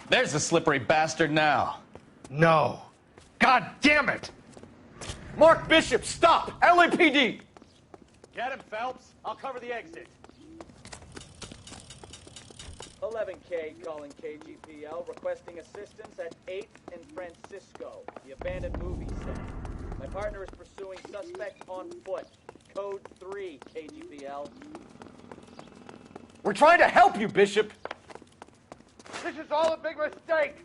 There's the slippery bastard now. No. God damn it! Mark Bishop, stop! LAPD! Get him, Phelps. I'll cover the exit. 11K calling KGPL, requesting assistance at 8th and Francisco, the abandoned movie set. My partner is pursuing suspect on foot. Code 3, KGPL. We're trying to help you, Bishop! This is all a big mistake!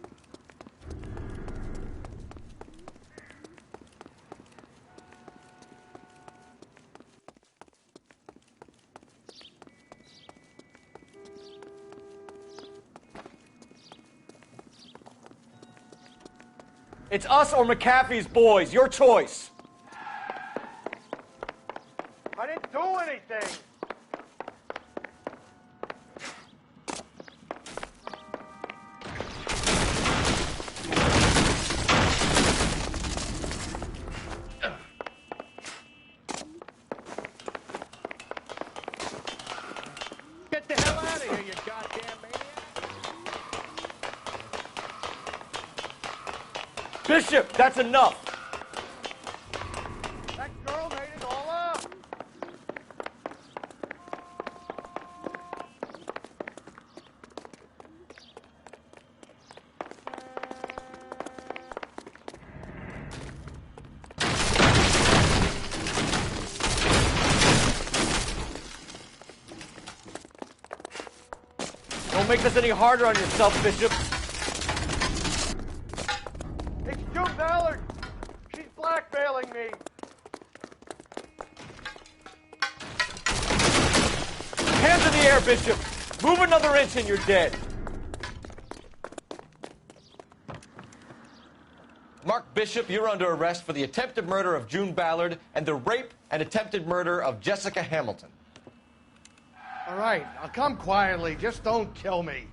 It's us or McAfee's boys. Your choice. I didn't do anything! Get the hell out of here, you goddamn maniac! Bishop, that's enough. That girl made it all up! Don't make this any harder on yourself, Bishop. It's June Ballard! She's blackmailing me! Hands in the air, Bishop. Move another inch and you're dead. Mark Bishop, you're under arrest for the attempted murder of June Ballard and the rape and attempted murder of Jessica Hamilton. All right, I'll come quietly. Just don't kill me.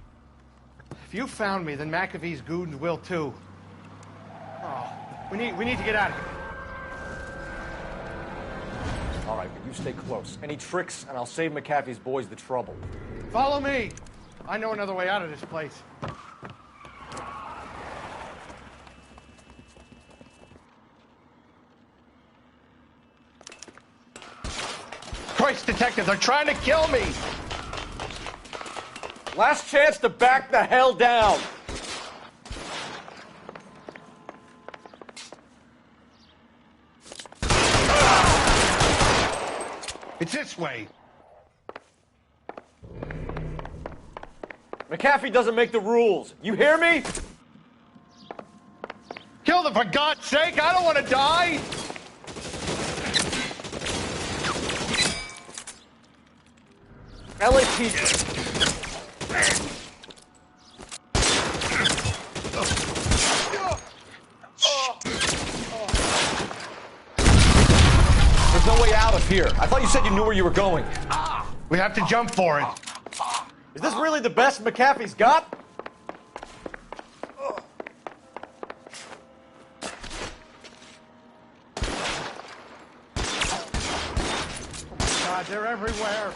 If you found me, then McAfee's goons will too. Oh, we need to get out of here. All right, but you stay close. Any tricks, and I'll save McAfee's boys the trouble. Follow me. I know another way out of this place. Christ, detectives are trying to kill me! Last chance to back the hell down. It's this way. McAfee doesn't make the rules. You hear me? Kill them for God's sake! I don't want to die! LAPD. here? I thought you said you knew where you were going. We have to jump for it. Is this really the best McAfee's got? God, they're everywhere.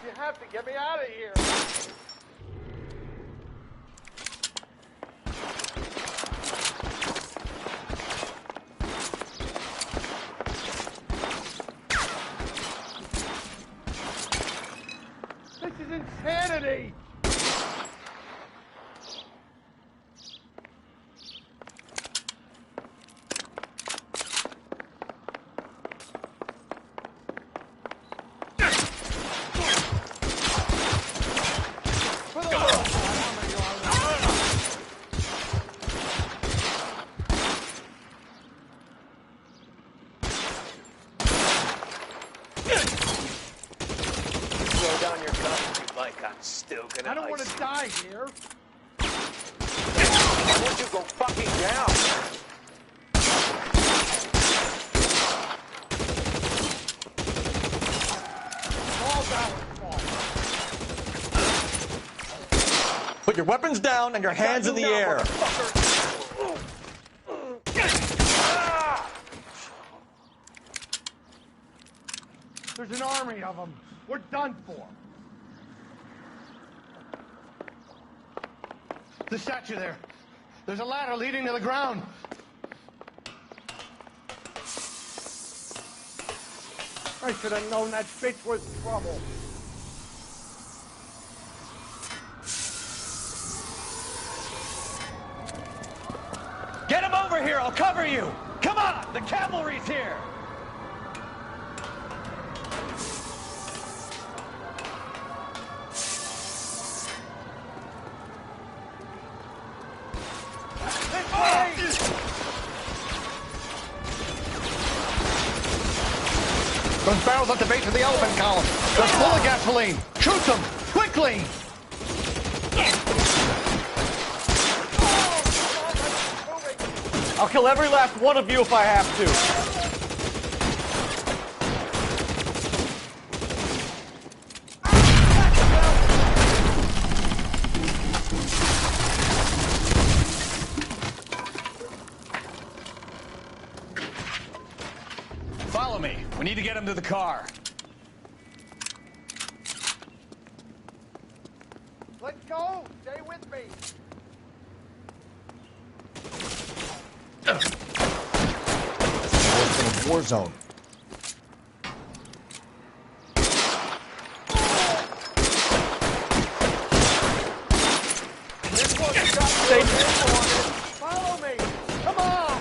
You have to get me out of here. This is insanity. Throw down your gun if you like. I'm still gonna I don't want to die here. Why won't you go fucking down? Put your weapons down and your hands in the air. There's an army of them. We're done for. The statue there. There's a ladder leading to the ground. I should have known that bitch was trouble. Get him over here! I'll cover you! Come on! The cavalry's here! Those barrels at the base of the elephant column. They're full of gasoline. Shoot them! Quickly! I'll kill every last one of you if I have to. Follow me. We need to get him to the car. Let's go! Stay with me! It's in a war zone. Follow me! Come on!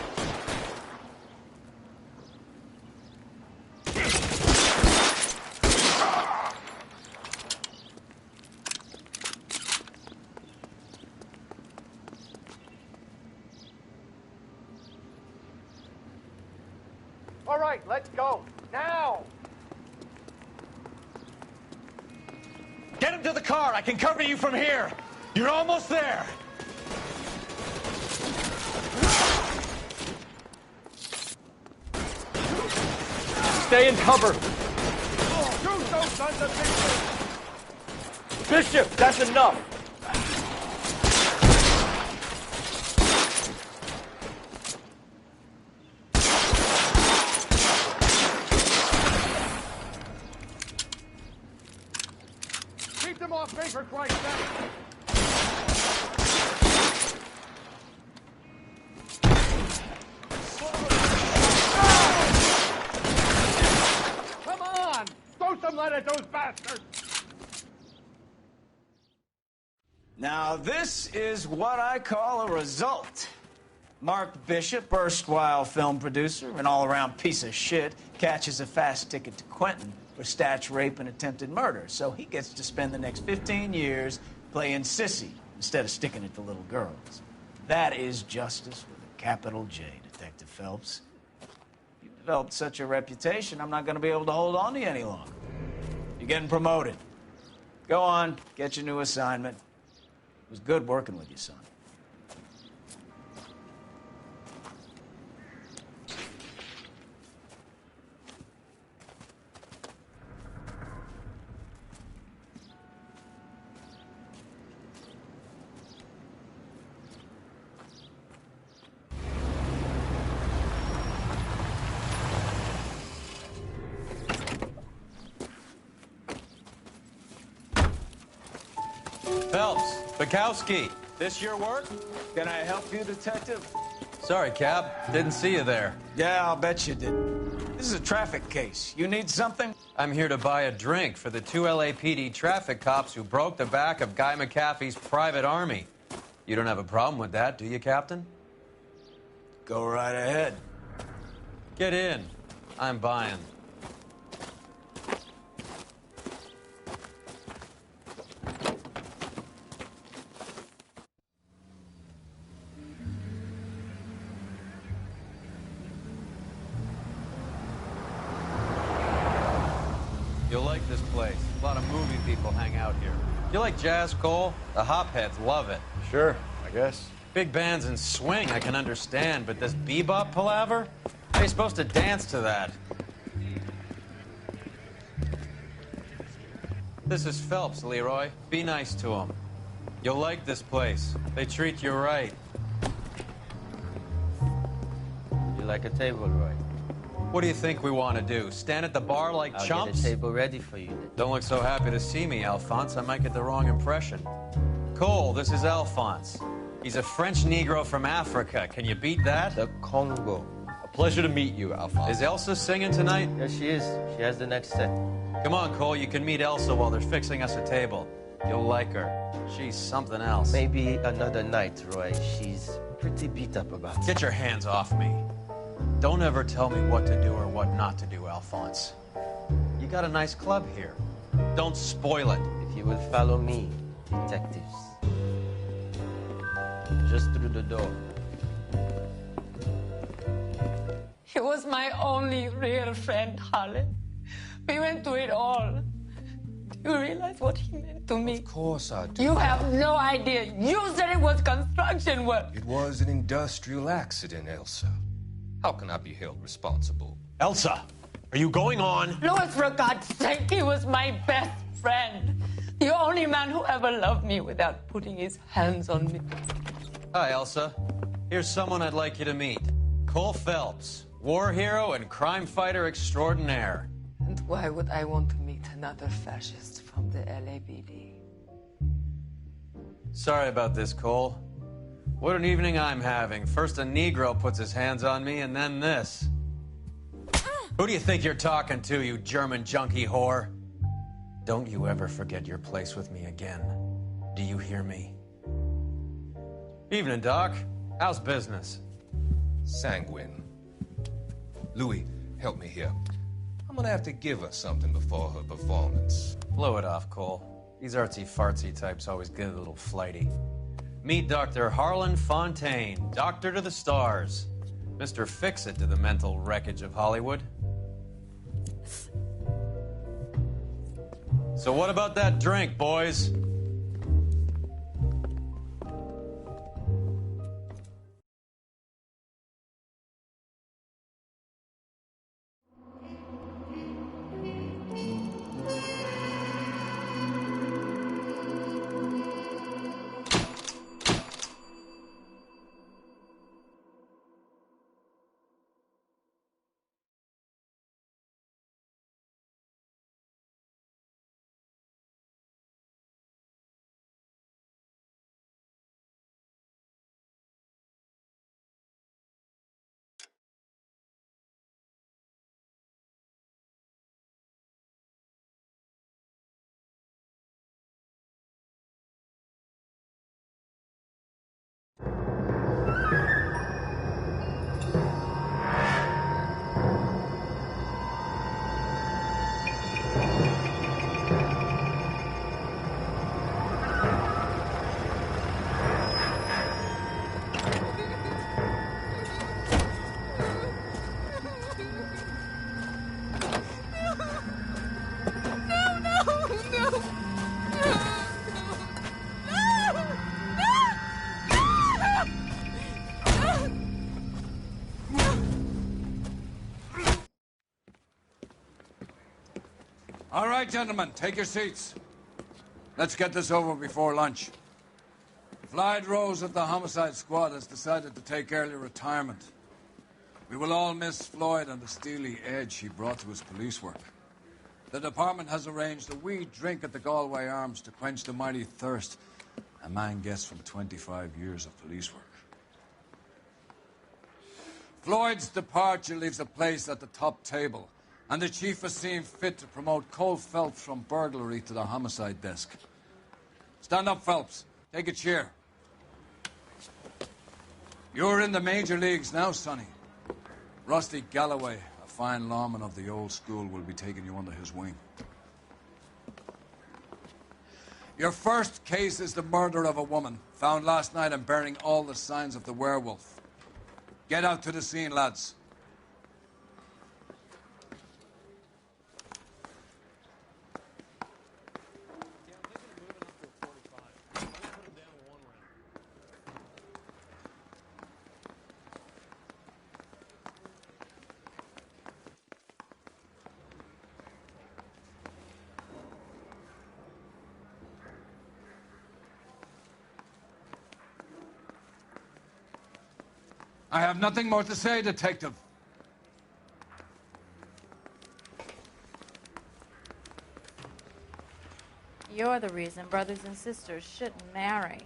All right, let's go. Now! Get him to the car. I can cover you from here. You're almost there. Stay in cover. Shoot those sons of bitches! Bishop, that's enough. Keep them off me, for Christ's sake! Come on! Throw some lead at those bastards! Now, this is what I call a result. Mark Bishop, erstwhile film producer and all-around piece of shit, catches a fast ticket to Quentin for statch rape and attempted murder. So he gets to spend the next 15 years playing sissy instead of sticking it to little girls. That is justice with a capital J, Detective Phelps. You've developed such a reputation, I'm not going to be able to hold on to you any longer. You're getting promoted. Go on, get your new assignment. was good working with you, son. Phelps, Bukowski, this your work? Can I help you, detective? Sorry, Cap. Didn't see you there. Yeah, I'll bet you did. This is a traffic case. You need something? I'm here to buy a drink for the 2 LAPD traffic cops who broke the back of Guy McAfee's private army. You don't have a problem with that, do you, Captain? Go right ahead. Get in. I'm buying. You'll like this place. A lot of movie people hang out here. You like jazz, Cole? The hopheads love it. Sure, I guess. Big bands and swing, I can understand, but this bebop palaver? How are you supposed to dance to that? This is Phelps, Leroy. Be nice to him. You'll like this place. They treat you right. You like a table, Roy? What do you think we want to do? Stand at the bar like I'll chumps? get a table ready for you. Don't look so happy to see me, Alphonse. I might get the wrong impression. Cole, this is Alphonse. He's a French Negro from Africa. Can you beat that? The Congo. A pleasure to meet you, Alphonse. Is Elsa singing tonight? Yes, she is. She has the next set. Come on, Cole. You can meet Elsa while they're fixing us a table. You'll like her. She's something else. Maybe another night, Roy. She's pretty beat up about it. Get your hands off me. Don't ever tell me what to do or what not to do, Alphonse. You got a nice club here. Don't spoil it. If you will follow me, detectives. Just through the door. He was my only real friend, Harlan. We went through it all. Do you realize what he meant to me? Of course I do. You have no idea. You said it was construction work. It was an industrial accident, Elsa. How can I be held responsible? Elsa, are you going on? Louis, for God's sake, he was my best friend. The only man who ever loved me without putting his hands on me. Hi, Elsa. Here's someone I'd like you to meet. Cole Phelps, war hero and crime fighter extraordinaire. And why would I want to meet another fascist from the LAPD? Sorry about this, Cole. What an evening I'm having. First a Negro puts his hands on me, and then this. Who do you think you're talking to, you German junkie whore? Don't you ever forget your place with me again. Do you hear me? Evening, Doc. How's business? Sanguine. Louis, help me here. I'm gonna have to give her something before her performance. Blow it off, Cole. These artsy-fartsy types always get a little flighty. Meet Dr. Harlan Fontaine, doctor to the stars. Mr. Fix-It to the mental wreckage of Hollywood. So what about that drink, boys? All right, gentlemen, take your seats. Let's get this over before lunch. Floyd Rose of the Homicide Squad has decided to take early retirement. We will all miss Floyd and the steely edge he brought to his police work. The department has arranged a wee drink at the Galway Arms to quench the mighty thirst a man gets from 25 years of police work. Floyd's departure leaves a place at the top table, and the chief has seen fit to promote Cole Phelps from burglary to the homicide desk. Stand up, Phelps. Take a chair. You're in the major leagues now, Sonny. Rusty Galloway, a fine lawman of the old school, will be taking you under his wing. Your first case is the murder of a woman, found last night and bearing all the signs of the werewolf. Get out to the scene, lads. I have nothing more to say, Detective. You're the reason brothers and sisters shouldn't marry.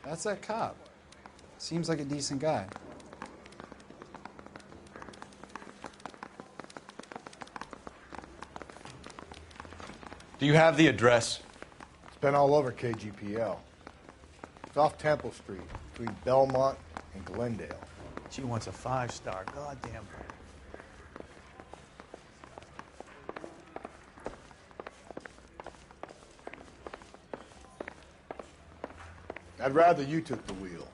That's that cop. Seems like a decent guy. Do you have the address? It's been all over KGPL. It's off Temple Street, between Belmont and Glendale. She wants a 5-star, goddamn. I'd rather you took the wheel.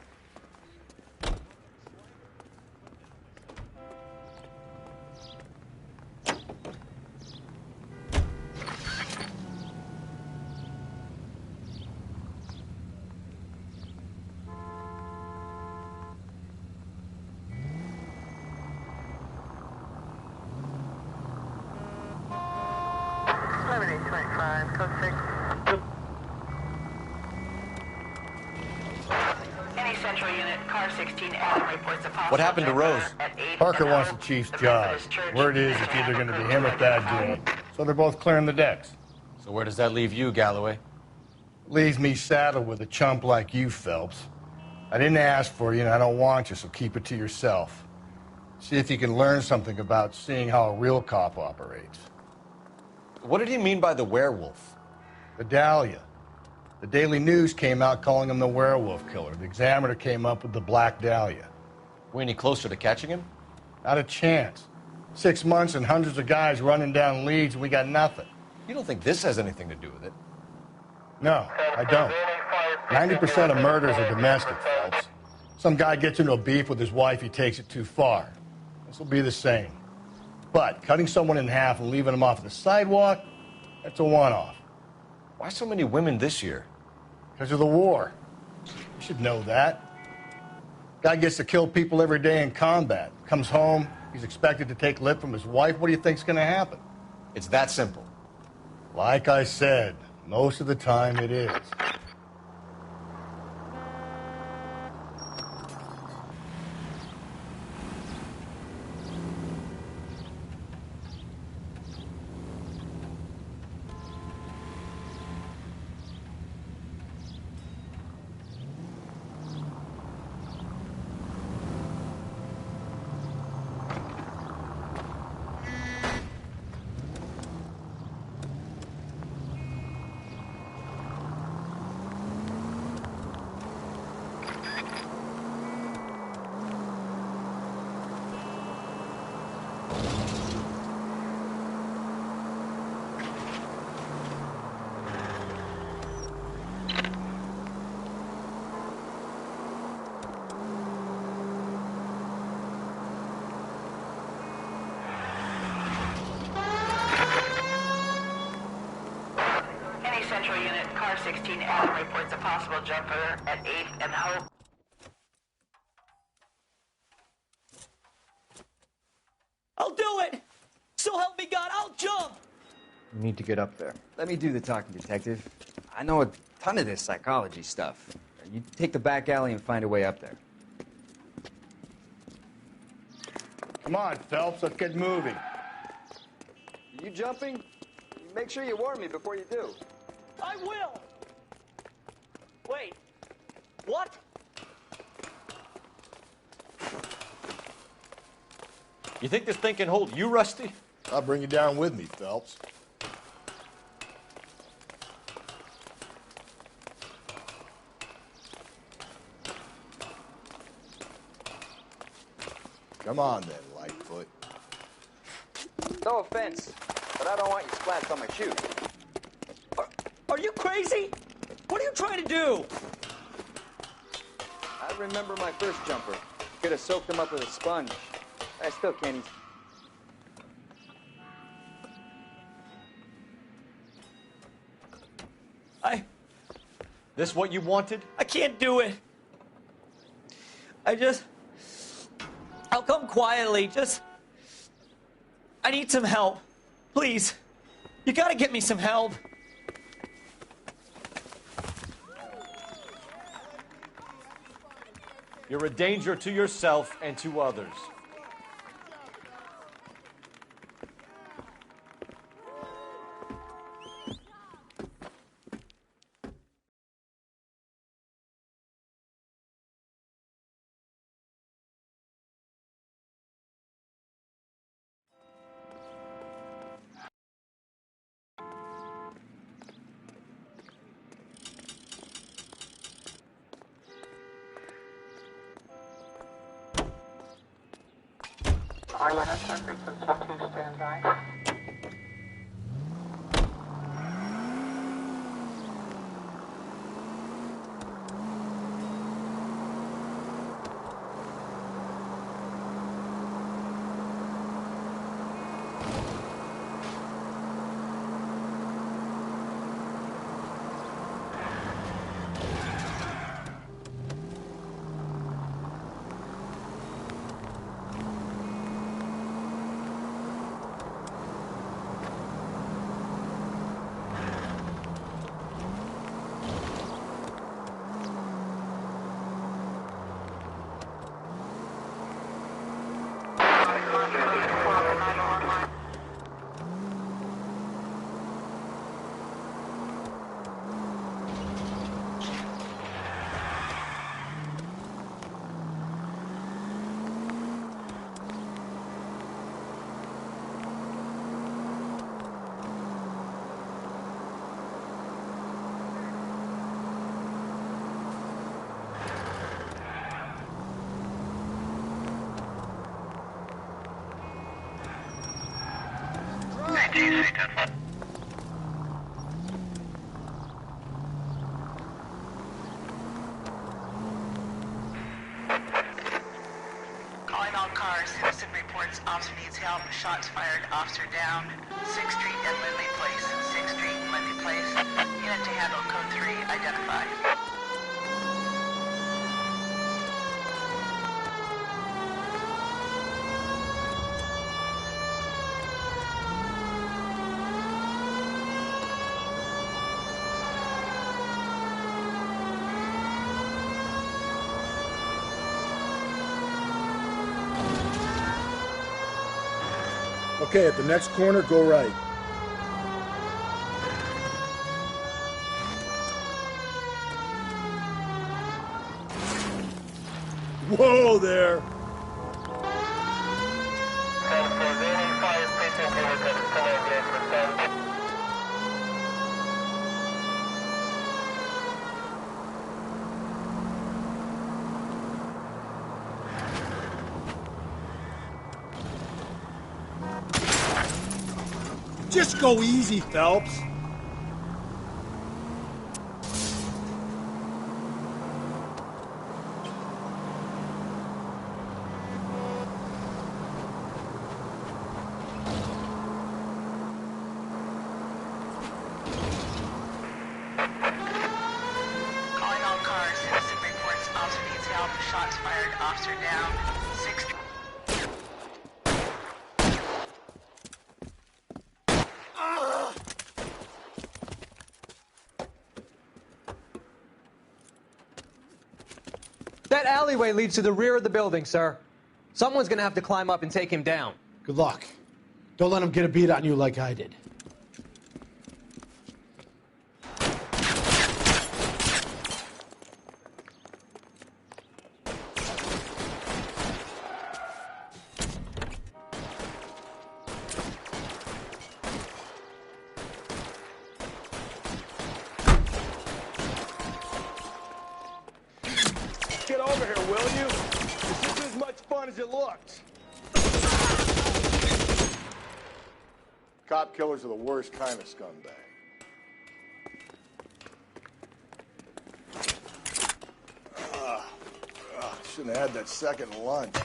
What happened to Rose? Parker wants the chief's job. Word is it's either going to be him or Thad Green. So they're both clearing the decks. So where does that leave you, Galloway? Leaves me saddled with a chump like you, Phelps. I didn't ask for you, and I don't want you, so keep it to yourself. See if you can learn something about seeing how a real cop operates. What did he mean by the werewolf? The Dahlia. The Daily News came out calling him the werewolf killer. The Examiner came up with the Black Dahlia. We any closer to catching him? Not a chance. 6 months and hundreds of guys running down leads, and we got nothing. You don't think this has anything to do with it? No, I don't. 90% of murders are domestic, Phelps. Some guy gets into a beef with his wife, he takes it too far. This will be the same. But cutting someone in half and leaving them off the sidewalk, that's a one-off. Why so many women this year? Because of the war. You should know that. Guy gets to kill people every day in combat. Comes home, he's expected to take lip from his wife. What do you think's going to happen? It's that simple. Like I said, most of the time it is. Central Unit, Car 16 Adam reports a possible jumper at 8th and Hope. I'll do it! So help me God, I'll jump! You need to get up there. Let me do the talking, detective. I know a ton of this psychology stuff. You take the back alley and find a way up there. Come on, Phelps, let's get moving. You jumping? Make sure you warn me before you do. I will! Wait, what? You think this thing can hold you, Rusty? I'll bring you down with me, Phelps. Come on then, Lightfoot. No offense, but I don't want you splats on my shoes. Are you crazy? What are you trying to do? I remember my first jumper. Could have soaked him up with a sponge. I still can't eat. This what you wanted? I can't do it. I'll come quietly. I need some help. Please. You gotta get me some help. You're a danger to yourself and to others. Stand by. Calling all cars. Citizen reports officer needs help. Shots fired. Officer down. 6th Street and Lindley Place. 6th Street and Lindley Place. Unit to handle. Code 3. Identified. Okay, at the next corner, go right. Whoa there! Just go easy, Phelps. Calling all cars. Citizen reports officer needs help. Shots fired. Officer down. 6th That alleyway leads to the rear of the building, sir. Someone's gonna have to climb up and take him down. Good luck. Don't let him get a beat on you like I did. Get over here, will you? This isn't as much fun as it looks. Cop killers are the worst kind of scumbag. Shouldn't have had that second lunch.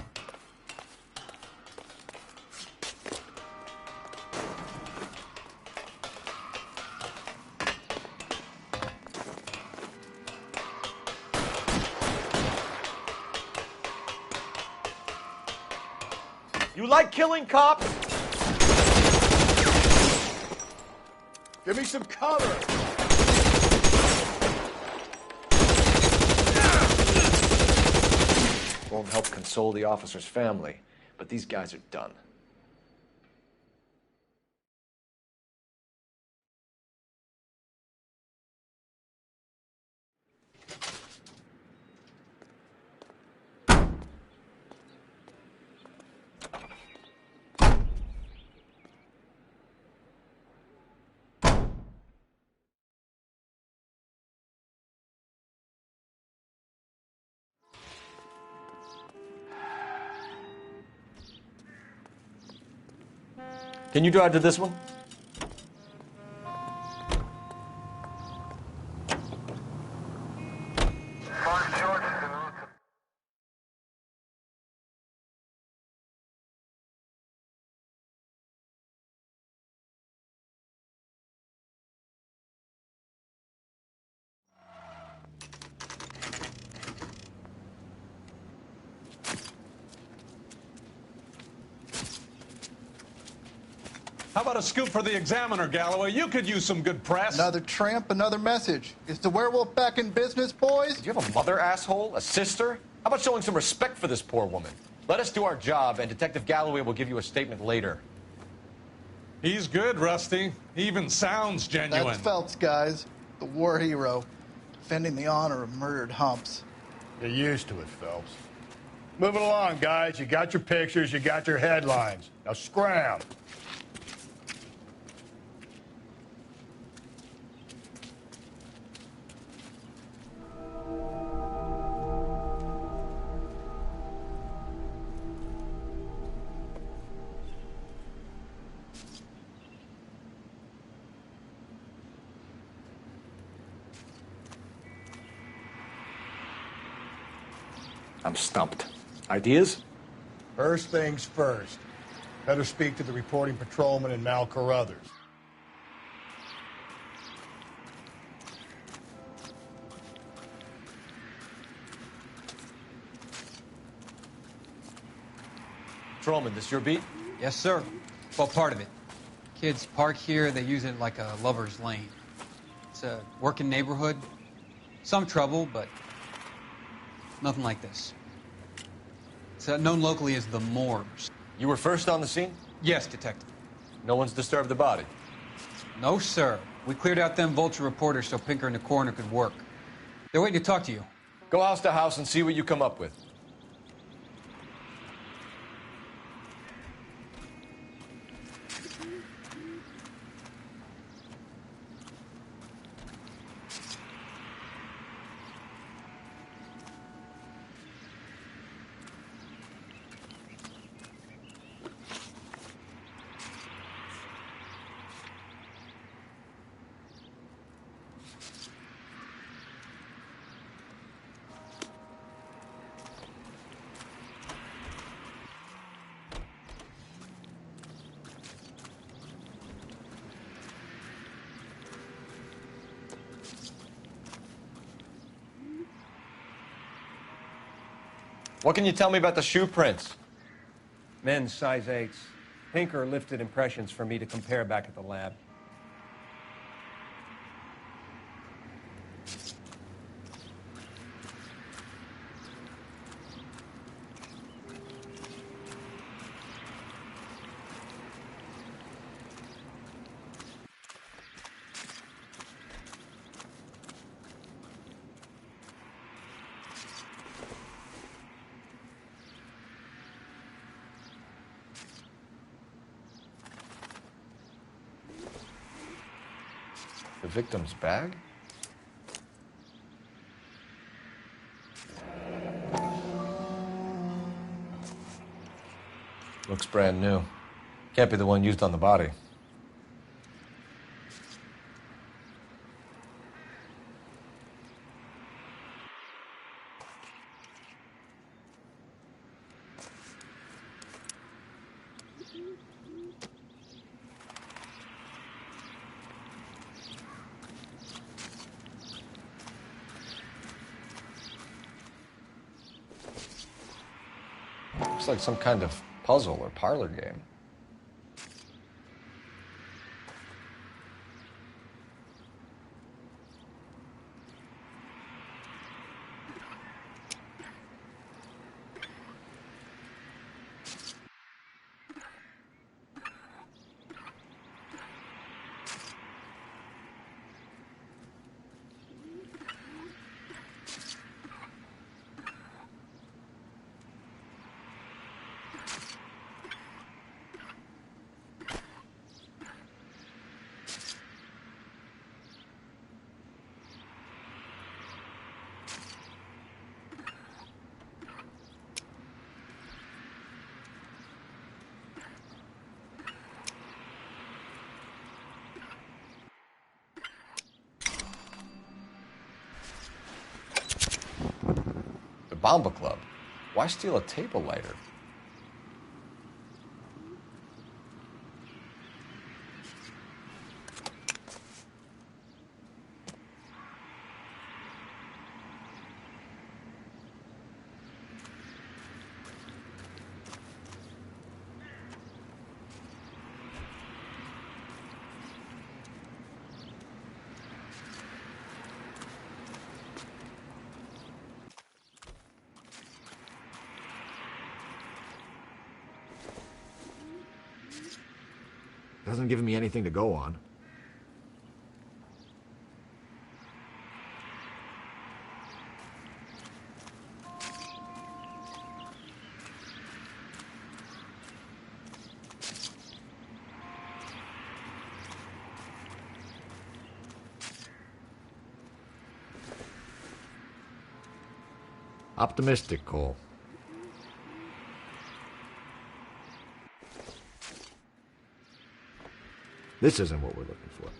You like killing cops? Give me some cover. Won't help console the officer's family, but these guys are done. Can you drive to this one? How about a scoop for the Examiner, Galloway? You could use some good press. Another tramp, another message. Is the werewolf back in business, boys? Do you have a mother, asshole? A sister? How about showing some respect for this poor woman? Let us do our job, and Detective Galloway will give you a statement later. He's good, Rusty. He even sounds genuine. That's Phelps, guys. The war hero. Defending the honor of murdered humps. You're used to it, Phelps. Moving along, guys. You got your pictures, you got your headlines. Now scram. I'm stumped. Ideas? First things first. Better speak to the reporting patrolman and Mal Carruthers. Patrolman, this your beat? Yes, sir. Well, part of it. Kids park here, they use it like a lover's lane. It's a working neighborhood. Some trouble, but nothing like this. It's known locally as the Moors. You were first on the scene? Yes, Detective. No one's disturbed the body? No, sir. We cleared out them vulture reporters so Pinker and the coroner could work. They're waiting to talk to you. Go house to house and see what you come up with. What can you tell me about the shoe prints? Men's size 8s. Pinker lifted impressions for me to compare back at the lab. victim's bag? Looks brand new. Can't be the one used on the body. Looks like some kind of puzzle or parlor game. Bomba Club. Why steal a table lighter? Doesn't give me anything to go on. Optimistic, Cole. This isn't what we're looking for.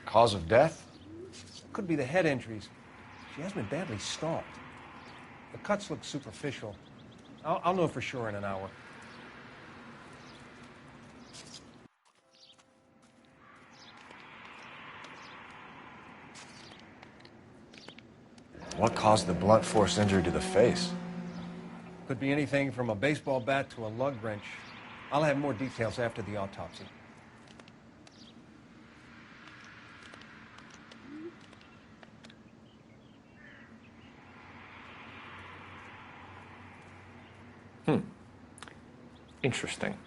Cause of death? Could be the head injuries. She has been badly stalked. The cuts look superficial. I'll know for sure in an hour. What caused the blunt force injury to the face? Could be anything from a baseball bat to a lug wrench. I'll have more details after the autopsy. Interesting.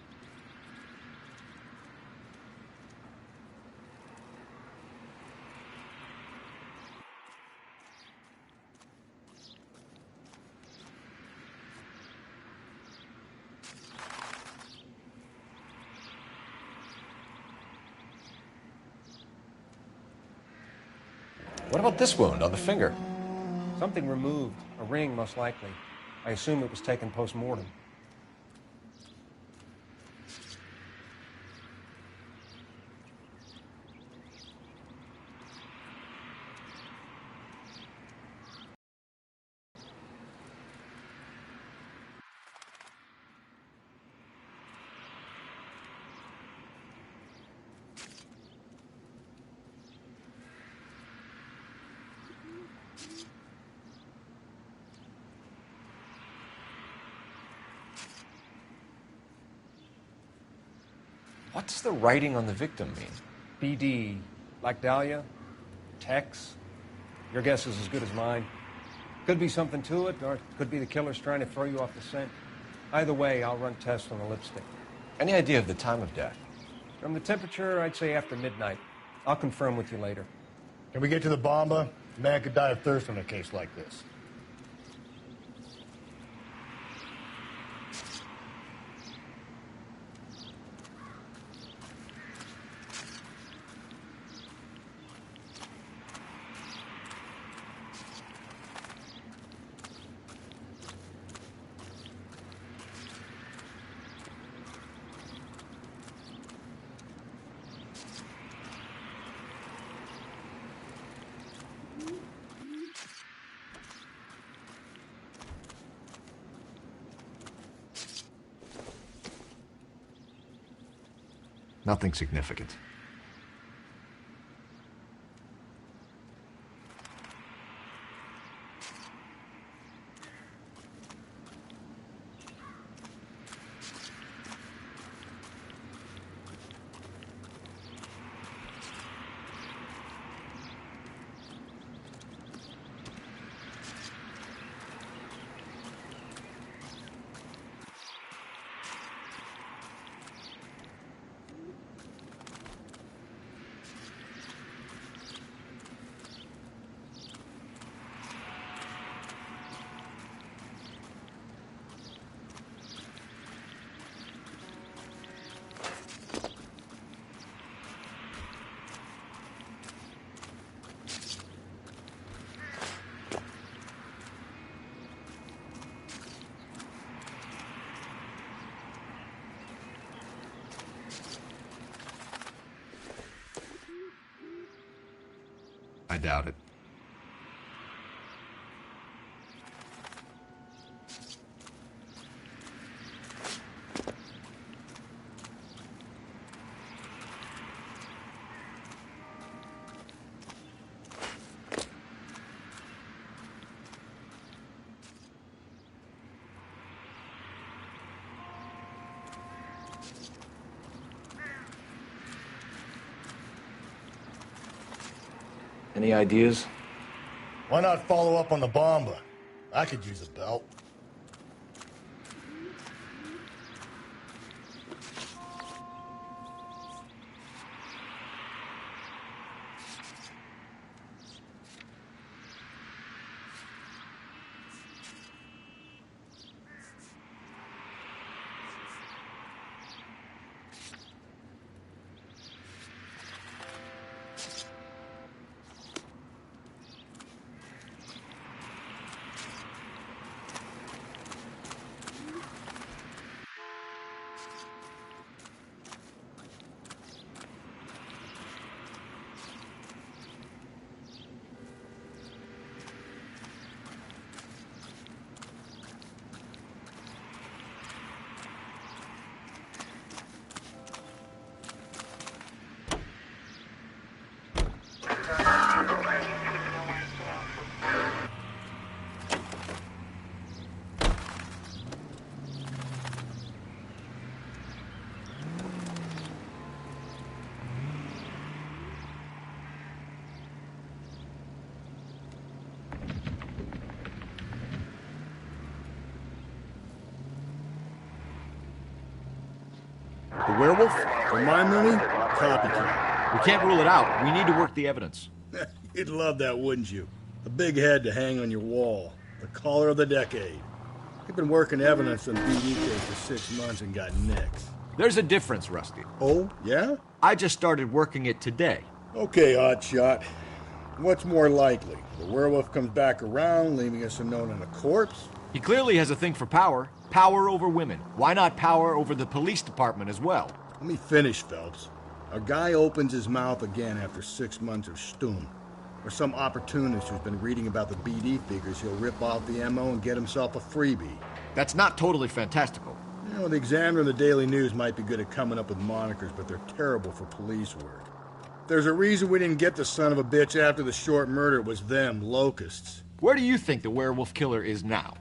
What about this wound on the finger? Something removed. A ring, most likely. I assume it was taken post-mortem. What does the writing on the victim mean? BD. Like Dahlia? Tex? Your guess is as good as mine. Could be something to it, or it could be the killer's trying to throw you off the scent. Either way, I'll run tests on the lipstick. Any idea of the time of death? From the temperature, I'd say after midnight. I'll confirm with you later. Can we get to the bomba? A man could die of thirst in a case like this. Nothing significant. I doubt it. Any ideas? Why not follow up on the bomba? I could use a belt. The werewolf? For my money? Copycat. We can't rule it out. We need to work the evidence. You'd love that, wouldn't you? A big head to hang on your wall. The caller of the decade. You've been working evidence on BD case for 6 months and got nicks. There's a difference, Rusty. Oh, yeah? I just started working it today. Okay, hotshot. What's more likely? The werewolf comes back around, leaving us unknown in a corpse? He clearly has a thing for power. Power over women. Why not power over the police department as well? Let me finish, Phelps. A guy opens his mouth again after 6 months of stum. Or some opportunist who's been reading about the BD figures he'll rip off the MO and get himself a freebie. That's not totally fantastical. You know, the Examiner and the Daily News might be good at coming up with monikers, but they're terrible for police work. There's a reason we didn't get the son of a bitch after the short murder. It was them, locusts. Where do you think the werewolf killer is now?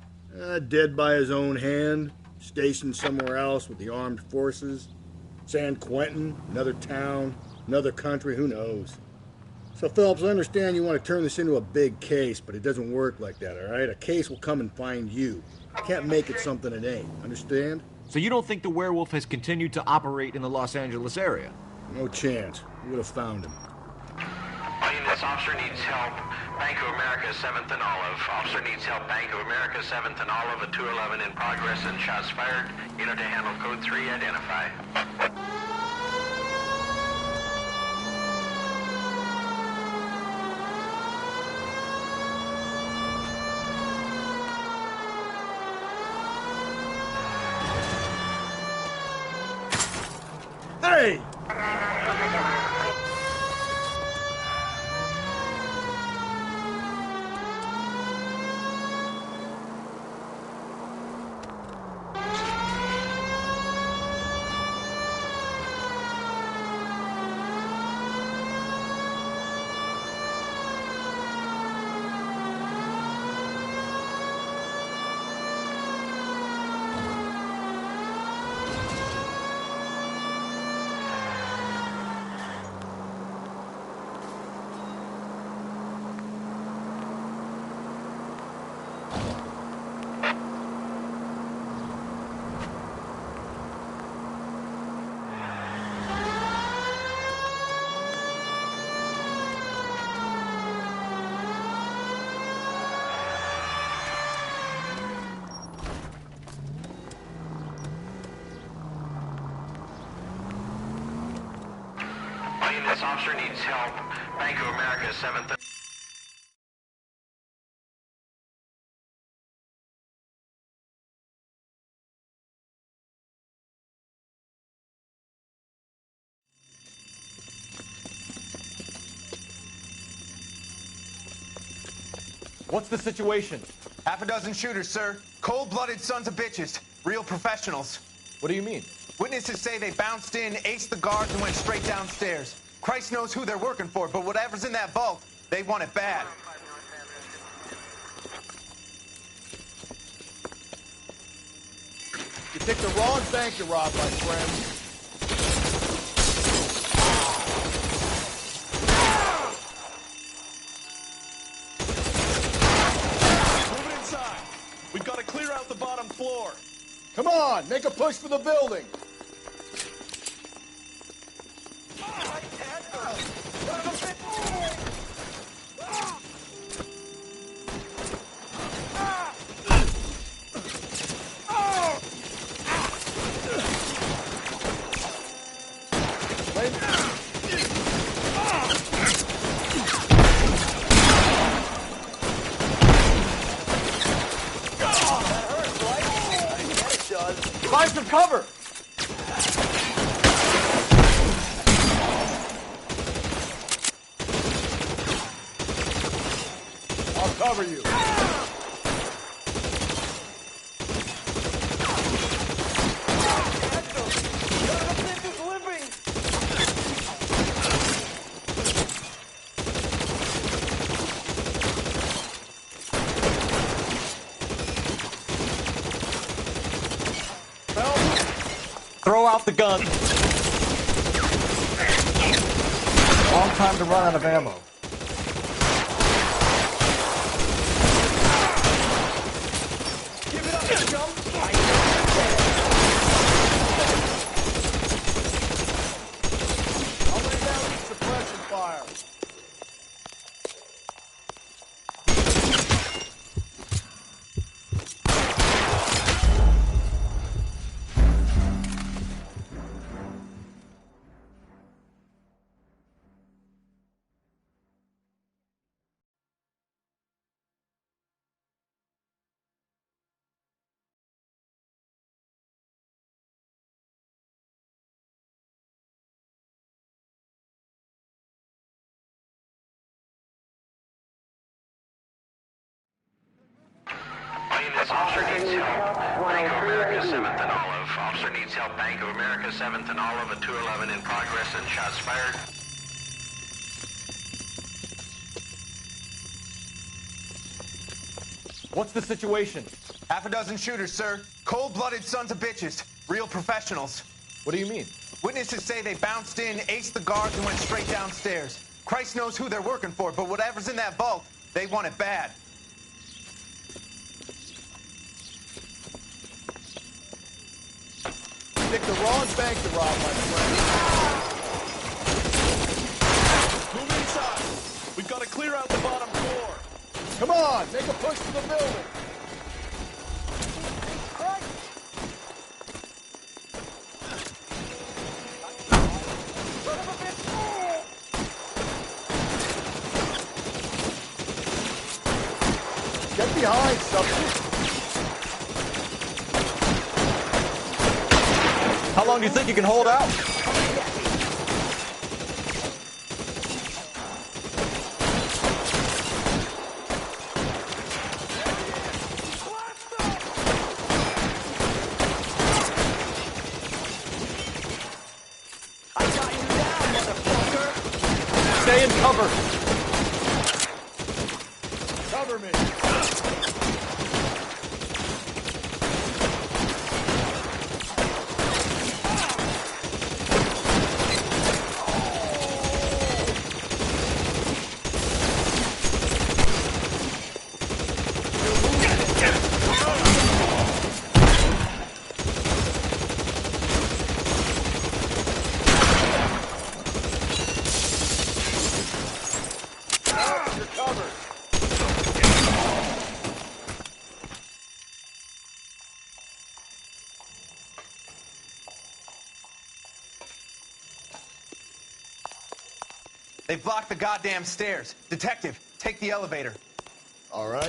Dead by his own hand, stationed somewhere else with the armed forces. San Quentin, another town, another country, who knows? So, Phelps, I understand you want to turn this into a big case, but it doesn't work like that, all right? A case will come and find you. Can't make it something it ain't, understand? So you don't think the werewolf has continued to operate in the Los Angeles area? No chance. We would have found him. All units, officer needs help. Bank of America, 7th and Olive. Officer needs help. Bank of America, 7th and Olive. A 211 in progress and shots fired. Unit to handle code 3, identify. Hey! This officer needs help. Bank of America, 7th. What's the situation? Half a dozen shooters, sir. Cold-blooded sons of bitches. Real professionals. What do you mean? Witnesses say they bounced in, aced the guards, and went straight downstairs. Christ knows who they're working for, but whatever's in that vault, they want it bad. You picked the wrong bank to rob, my friend. Move it inside. We've got to clear out the bottom floor. Come on, make a push for the building. Find some cover! I'll cover you. Throw out the gun. Long time to run out of ammo. Give it up, chum. I'll lay down some suppression fire. This officer needs help. Bank of America, 7th and Olive. Officer needs help. Bank of America, 7th and Olive. A 211 in progress and shots fired. What's the situation? Half a dozen shooters, sir. Cold-blooded sons of bitches. Real professionals. What do you mean? Witnesses say they bounced in, aced the guards, and went straight downstairs. Christ knows who they're working for, but whatever's in that vault, they want it bad. You picked the wrong bank to rob, my friend. clear out the bottom floor. Come on, make a push to the building. Get behind something. How long do you think you can hold out? Stay in cover. Cover me. You're covered. They've blocked the goddamn stairs. Detective, take the elevator. All right.